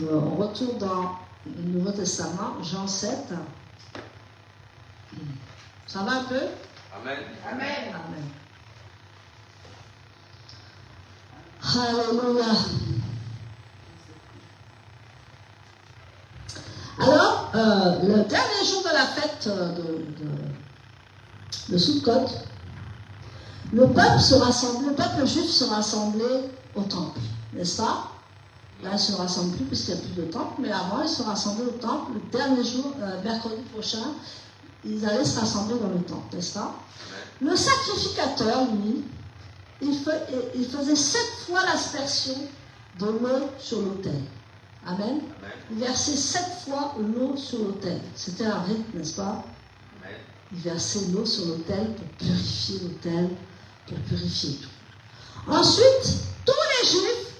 On retourne dans le Nouveau Testament, Jean 7. Ça va un peu?
Amen.
Amen.
Amen. Alléluia. Alors, le dernier jour de la fête de Sukkot, le peuple juif se rassemblait au temple, n'est-ce pas? Là, ils ne se rassemblent plus puisqu'il n'y a plus de temple, mais avant, ils se rassemblaient au temple. Le dernier jour, mercredi prochain, ils allaient se rassembler dans le temple, n'est-ce pas? Le sacrificateur, lui, il faisait 7 fois l'aspersion de l'eau sur l'autel. Amen. Il versait 7 fois l'eau sur l'autel. C'était un rite, n'est-ce pas?
Amen.
Il versait l'eau sur l'autel pour purifier l'autel, pour purifier tout. Ensuite, tous les Juifs,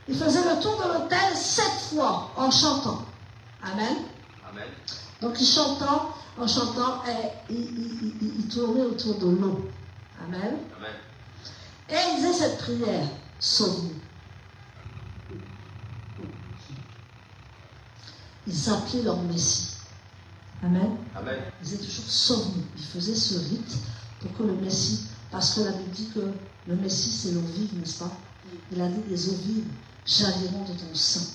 ils faisaient le tour de l'autel 7 fois en chantant. Amen.
Amen.
Donc en chantant, ils tournaient autour de l'eau. Amen.
Amen.
Et ils disaient cette prière, sauve-nous. Ils appelaient leur Messie. Amen.
Amen.
Ils disaient toujours sauve-nous. Ils faisaient ce rite pour que le Messie, parce que la Bible dit que le Messie c'est l'eau vive, n'est-ce pas? Il a dit les eaux vives jailliront de ton sein.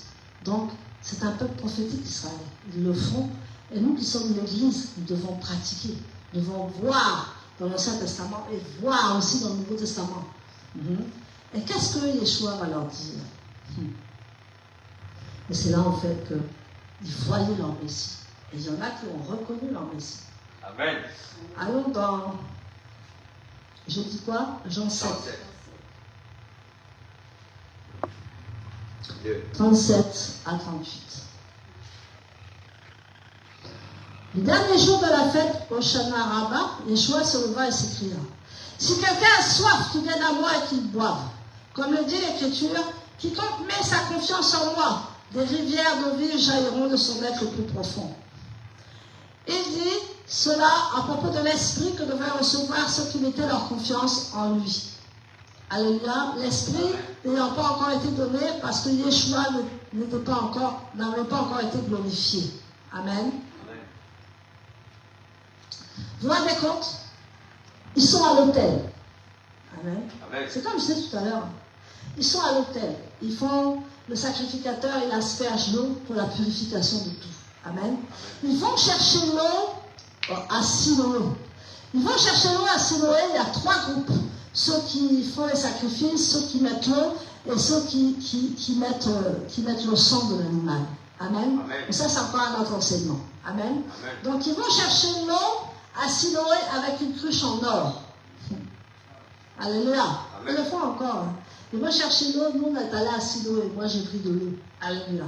Donc c'est un peuple prophétique Israël. Ils le font. Et nous qui sommes l'Église, nous devons pratiquer. Nous devons voir dans l'Ancien Testament et voir aussi dans le Nouveau Testament. Et qu'est-ce que Yeshua va leur dire? Et c'est là en fait qu'ils voyaient leur Messie. Et il y en a qui ont reconnu leur Messie.
Amen.
Allons dans, je dis quoi? Jean 7. 37 à 38. Le dernier jour de la fête, au Shana Rabbah, Yeshua se leva et s'écria: si quelqu'un a soif, qu'il vienne à moi et qu'il boive. Comme le dit l'Écriture, quiconque met sa confiance en moi, des rivières d'eau vive jailliront de son être le plus profond. Il dit cela à propos de l'Esprit que devaient recevoir ceux qui mettaient leur confiance en lui. Alléluia. L'Esprit n'ayant pas encore été donné parce que Yeshua n'avait pas encore été glorifié. Amen. Vous vous rendez compte? Ils sont à l'autel. Amen. C'est comme je disais tout à l'heure. Ils sont à l'autel. Ils font le sacrificateur, il asperge l'eau pour la purification de tout. Amen. Ils vont chercher l'eau à Siloé. Ils vont chercher l'eau à Siloé. Il y a 3 groupes. Ceux qui font les sacrifices, ceux qui mettent l'eau et ceux qui mettent le sang de l'animal. Amen. Et ça, c'est encore un autre enseignement. Amen. Donc, ils vont chercher l'eau à Siloé avec une cruche en or. Alléluia. Ils le font encore. Ils vont chercher l'eau. Nous, on est allé à Siloé. Moi, j'ai pris de l'eau. Alléluia.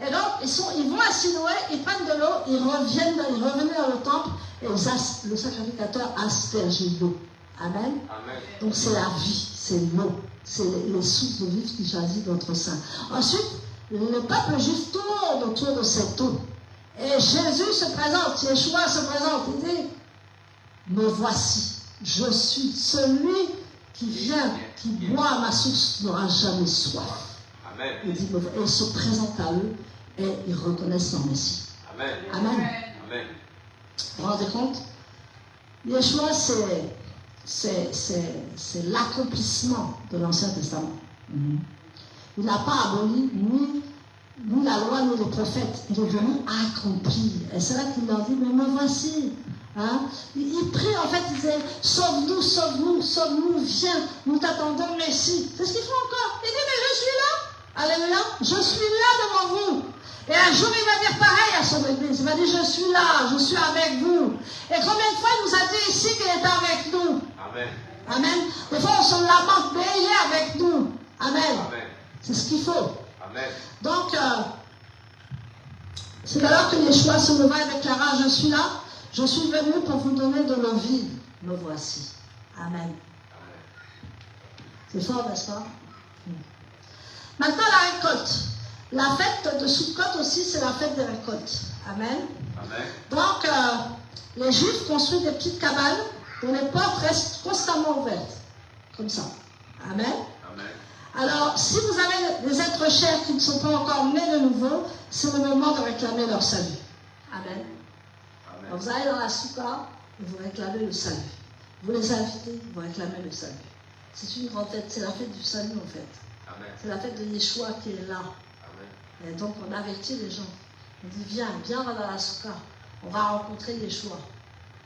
Et donc, ils vont à Siloé, ils prennent de l'eau, ils revenaient dans le temple et le sacrificateur asperge l'eau. Amen. Donc, c'est la vie, c'est l'eau, c'est les sources de vie qui jaillissent dans notre sein. Ensuite, le peuple juif tourne autour de cette eau. Et Jésus se présente, Yeshua se présente, il dit: me voici, je suis celui qui vient, qui boit ma source, n'aura jamais soif.
Amen.
Il dit, et il se présente à eux et ils reconnaissent leur Messie.
Amen.
Amen.
Amen.
Vous vous rendez compte? Yeshua, c'est l'accomplissement de l'Ancien Testament. Il n'a pas aboli ni ni la loi, ni les prophètes. Il est venu accomplir. Et c'est là qu'il leur dit, mais me voici. Hein? Il prie, en fait, il disait, sauve-nous, sauve-nous, sauve-nous, viens, nous t'attendons, Messie. C'est ce qu'il faut encore. Il dit, mais je suis là. Alléluia. Je suis là devant vous. Et un jour, il va dire pareil à son église. Il va dire, je suis là, je suis avec vous. Et combien de fois il nous a dit ici qu'il est avec nous?
Amen.
Amen. Des fois, on se lamente, mais il est avec nous. Amen.
Amen.
C'est ce qu'il faut.
Amen.
Donc, c'est alors que Yeshua se leva et déclara, je suis là, je suis venu pour vous donner de l'eau vive. Me voici. Amen. C'est fort, n'est-ce pas? Maintenant, la récolte. La fête de Sukkot aussi, c'est la fête des récoltes. Amen.
Amen.
Donc, les Juifs construisent des petites cabanes dont les portes restent constamment ouvertes. Comme ça. Amen.
Amen.
Alors, si vous avez des êtres chers qui ne sont pas encore nés de nouveau, c'est le moment de réclamer leur salut. Amen.
Amen.
Alors, vous allez dans la soukha et vous réclamez le salut. Vous les invitez, vous réclamez le salut. C'est une grande fête, c'est la fête du salut en fait.
Amen.
C'est la fête de Yeshua qui est là.
Amen.
Et donc on avertit les gens. On dit viens, va dans la soukha. On va rencontrer Yeshua.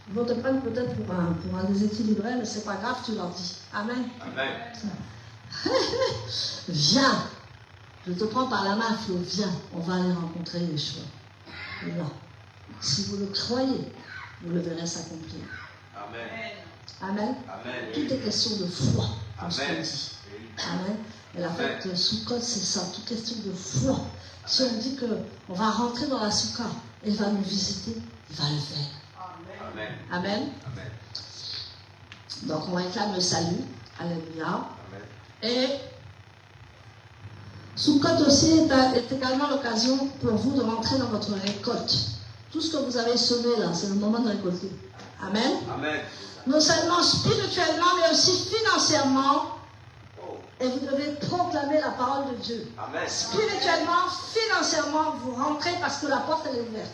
Ils vont te prendre peut-être pour un déséquilibré, mais c'est pas grave, tu leur dis. Amen.
Amen.
Viens. Je te prends par la main, Flo, viens. On va aller rencontrer Yeshua. Et là, si vous le croyez, vous le verrez s'accomplir.
Amen.
Amen.
Amen.
Tout est question de foi, comme ce qu'on
Amen.
dit. Amen. Et la fête de Sukkot, c'est ça, toute question de foi. Si on dit qu'on va rentrer dans la soukha et il va nous visiter, il va le faire.
Amen.
Amen.
Amen.
Donc on réclame le salut. Alléluia.
Amen.
Et Sukkot aussi est également l'occasion pour vous de rentrer dans votre récolte. Tout ce que vous avez semé là, c'est le moment de récolter. Amen.
Amen.
Non seulement spirituellement, mais aussi financièrement. Et vous devez proclamer la parole de Dieu.
Amen.
Spirituellement, financièrement, vous rentrez parce que la porte elle est ouverte.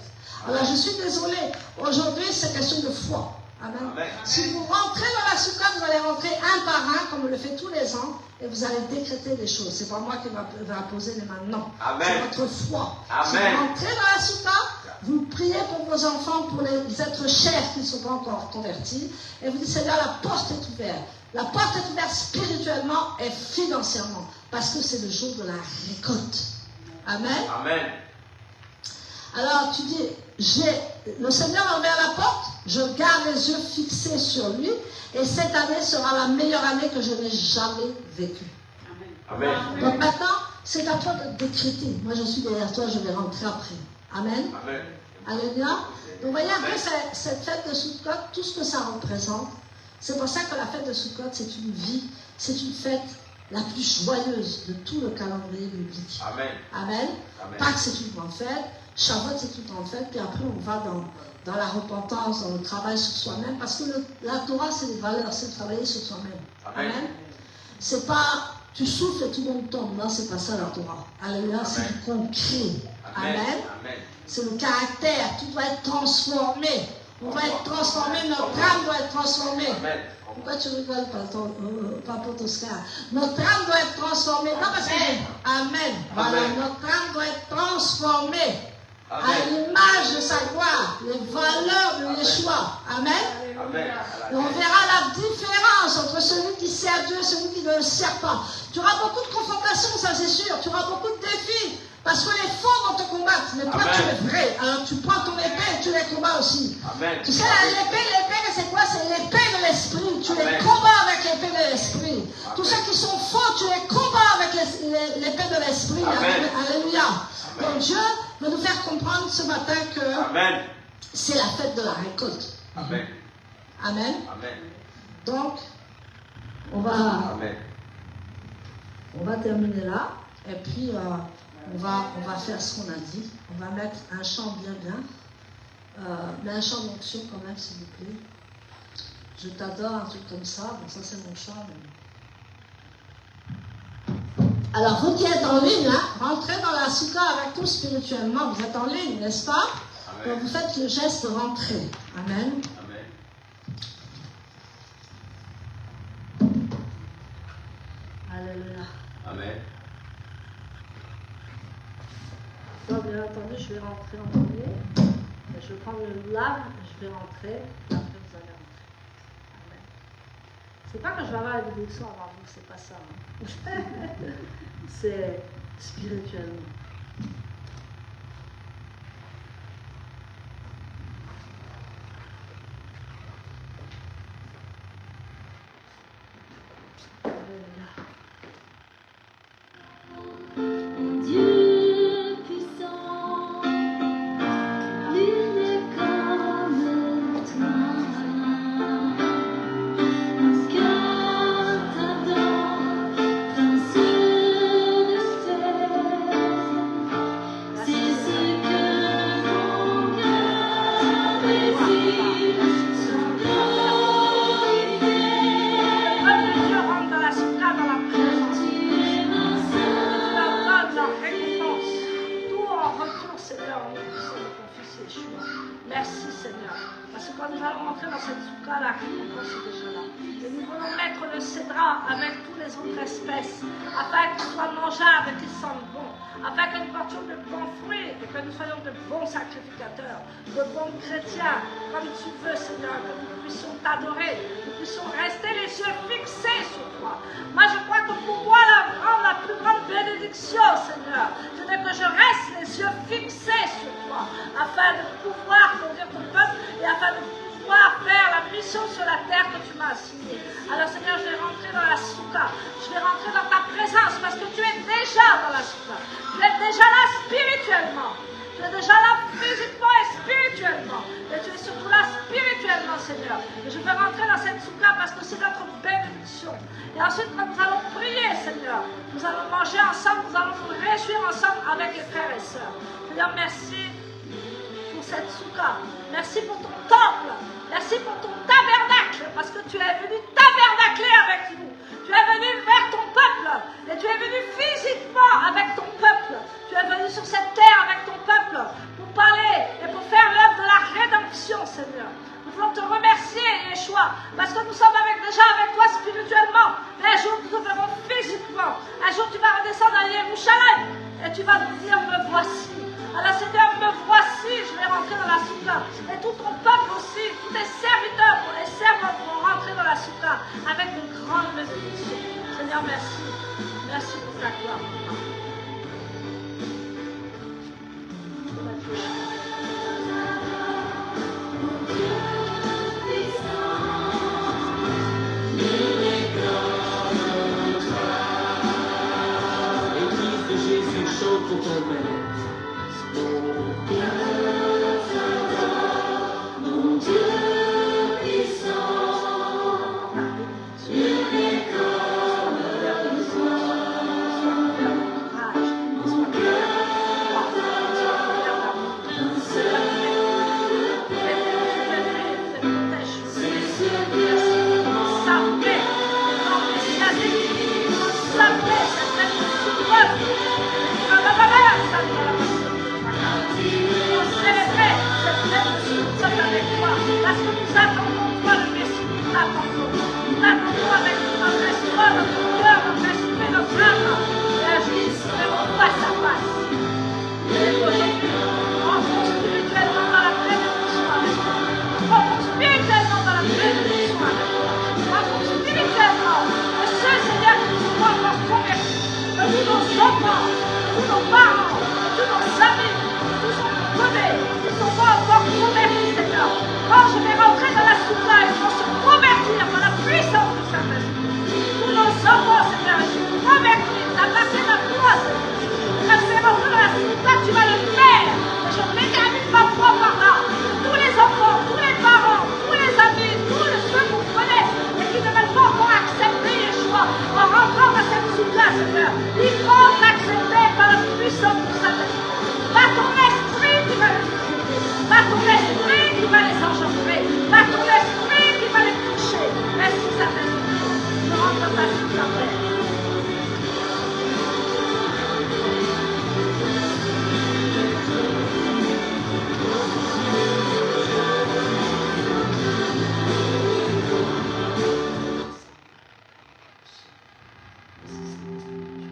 Alors je suis désolée, aujourd'hui c'est question de foi. Amen.
Amen.
Si vous rentrez dans la soukha, vous allez rentrer un par un, comme on le fait tous les ans, et vous allez décréter des choses. C'est pas moi qui va poser les mains, non.
Amen.
C'est votre foi.
Amen.
Si vous rentrez dans la soukha, vous priez pour vos enfants, pour les êtres chers qui ne sont pas encore convertis, et vous dites Seigneur, la porte est ouverte. La porte est ouverte spirituellement et financièrement, parce que c'est le jour de la récolte. Amen.
Amen.
Alors tu dis, le Seigneur a ouvert la porte, je garde les yeux fixés sur lui, et cette année sera la meilleure année que je n'ai jamais vécue.
Amen.
Donc maintenant, c'est à toi de décréter. Moi je suis derrière toi, je vais rentrer après. Amen.
Amen.
Alléluia. Donc vous voyez un peu cette fête de Sukkot, tout ce que ça représente. C'est pour ça que la fête de Sukkot, c'est une vie, c'est une fête la plus joyeuse de tout le calendrier biblique.
Amen.
Amen.
Amen.
Pâques, c'est une grande fête. Shavuot, c'est une grande fête. Puis après, on va dans la repentance, dans le travail sur soi-même. Parce que la Torah, c'est les valeurs, c'est de travailler sur soi-même.
Amen.
Amen. C'est pas tu souffles et tout le monde tombe. Non, c'est pas ça la Torah. Alléluia, c'est du concret.
Amen.
Amen.
Amen.
C'est le caractère. Tout doit être transformé. On doit être transformé. Notre âme doit être transformée.
Amen.
Pourquoi tu rigoles, Papa Tosca? Notre âme doit être transformée. Non, parce que Amen. Voilà,
Amen.
notre âme doit être transformée à
Amen.
l'image de sa gloire, les valeurs de Yeshua. Amen.
Amen.
Et on verra la différence entre celui qui sert Dieu et celui qui ne le sert pas. Tu auras beaucoup de confrontations, ça c'est sûr. Tu auras beaucoup de défis. Parce que les faux vont te combattre. Mais toi,
Amen.
tu es vrai. Alors tu prends ton épée et tu les combats aussi.
Amen.
Tu sais, l'épée, c'est quoi? C'est l'épée de l'esprit. Tu les
Amen.
combats avec l'épée de l'esprit.
Amen.
Tous ceux qui sont faux, tu les combats avec l'épée de l'esprit.
Amen.
Alléluia.
Amen.
Donc Dieu veut nous faire comprendre ce matin que
Amen.
c'est la fête de la récolte.
Amen.
Amen.
Amen.
Donc, on va
Amen.
terminer là. Et puis, on va faire ce qu'on a dit. On va mettre un chant bien. Mais un chant d'onction quand même, s'il vous plaît. Je t'adore, un truc comme ça. Bon, ça, c'est mon chant. Mais... Alors, vous qui êtes en ligne, hein, rentrez dans la soukha avec nous spirituellement. Vous êtes en ligne, n'est-ce pas?
Amen.
Donc, vous faites le geste de rentrer. Amen.
Amen.
Alléluia.
Amen.
entendu, je vais rentrer en premier. Je vais prendre le lave, je vais rentrer. Après, vous allez rentrer. Amen. C'est pas que je vais avoir la bénédiction avant vous, c'est pas ça. Hein. C'est spirituellement.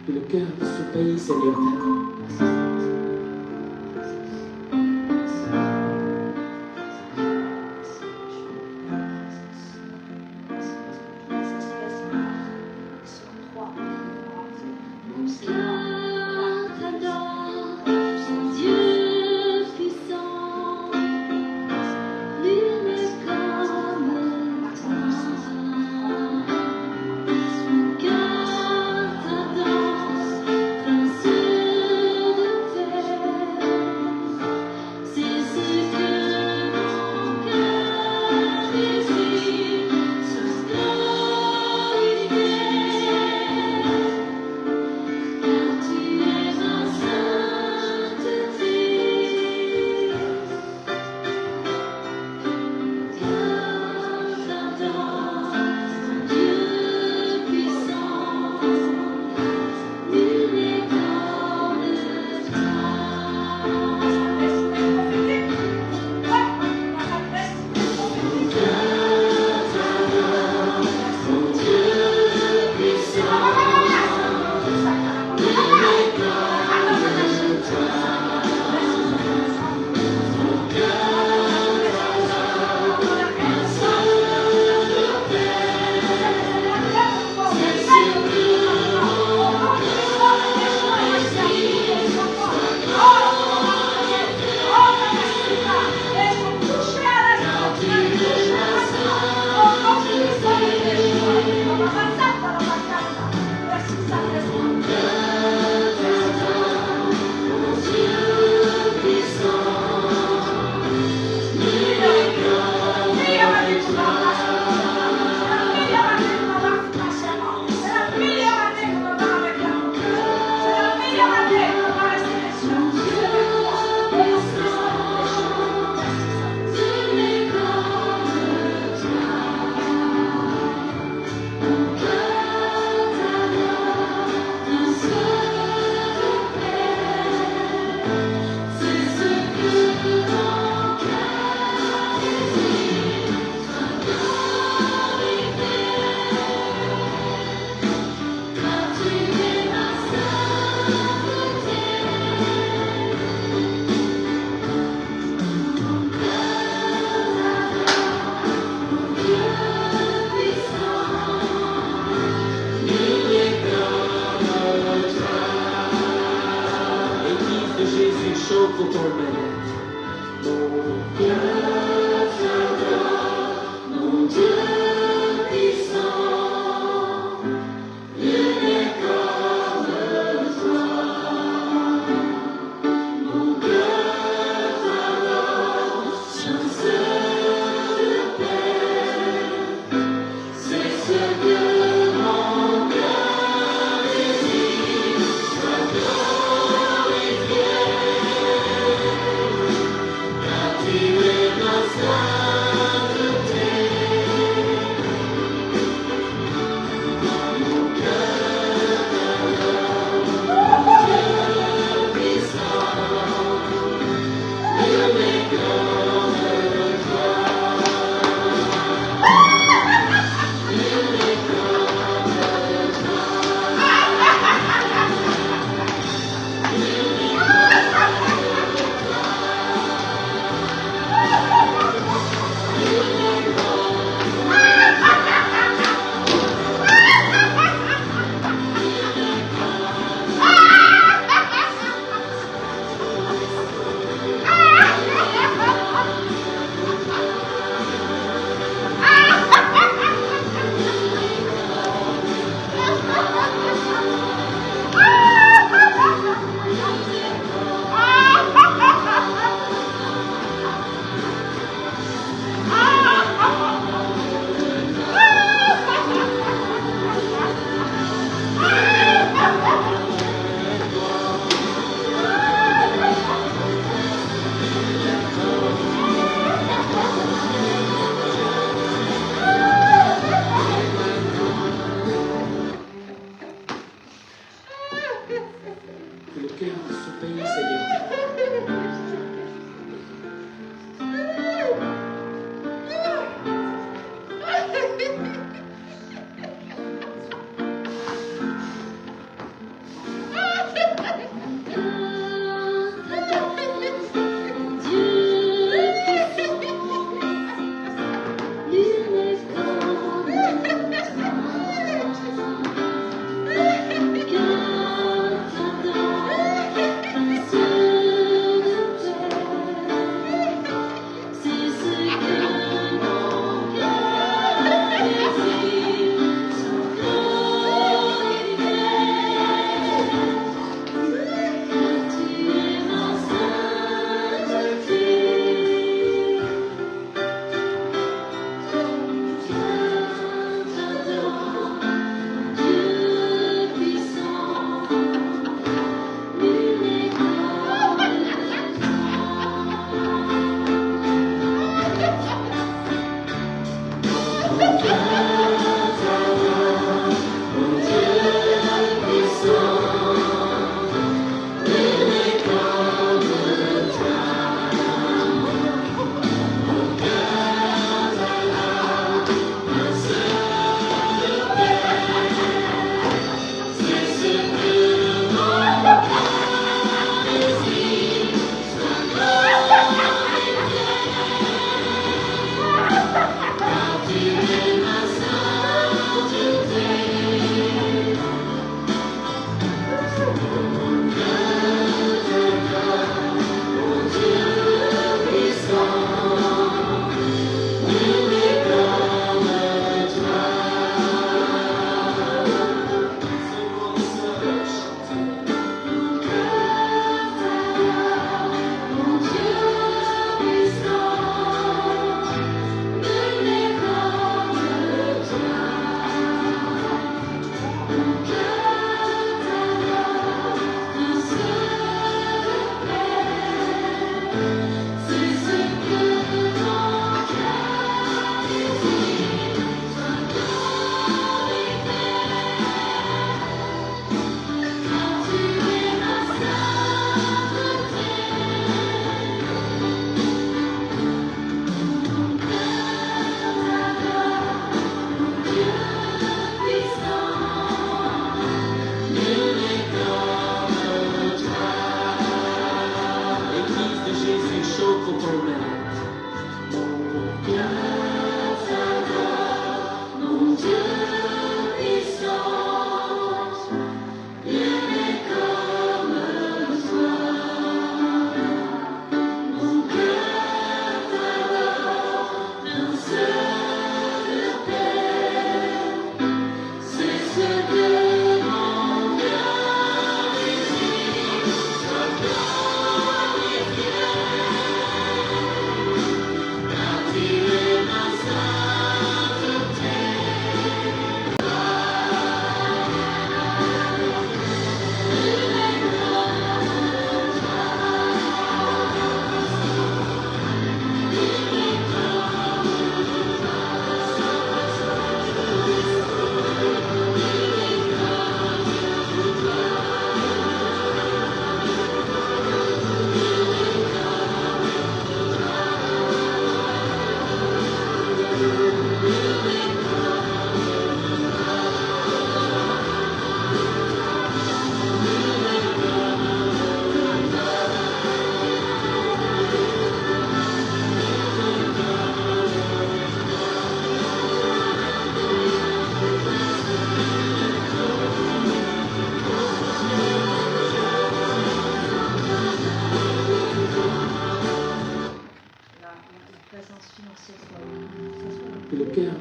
Que le cœur de ce pays, Seigneur, t'accorde.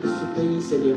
que ce pays, Seigneur,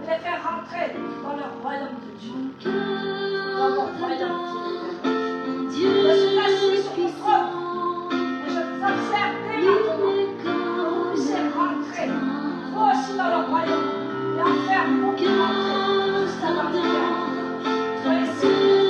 les faire rentrer dans le royaume de Dieu. Dans le royaume de Dieu. Je suis assis sur mon trône et je vous observe dès maintenant. Vous puissiez rentrer, vous aussi dans le royaume, et en faire beaucoup rentrer jusqu'à la lumière. Soyez sûrs.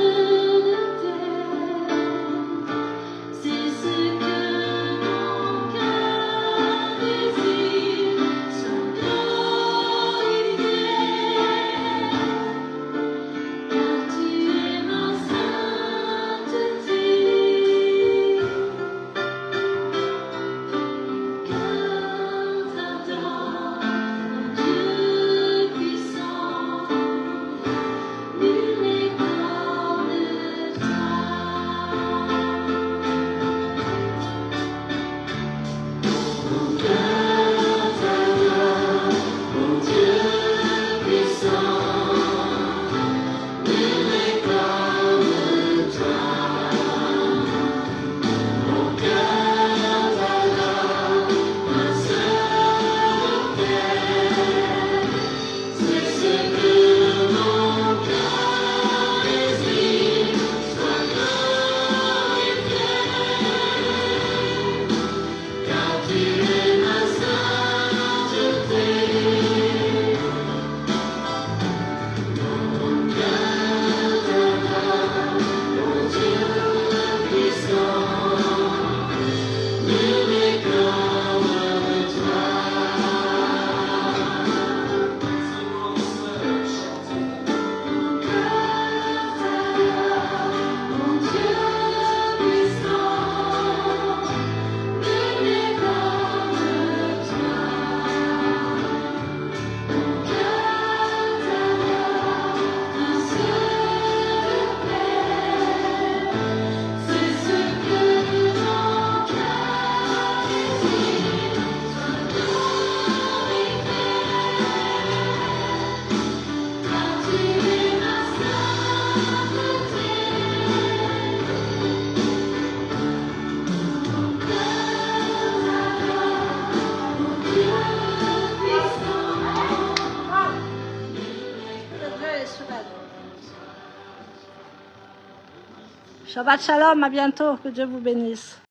Shabbat Shalom, à bientôt, que Dieu vous bénisse.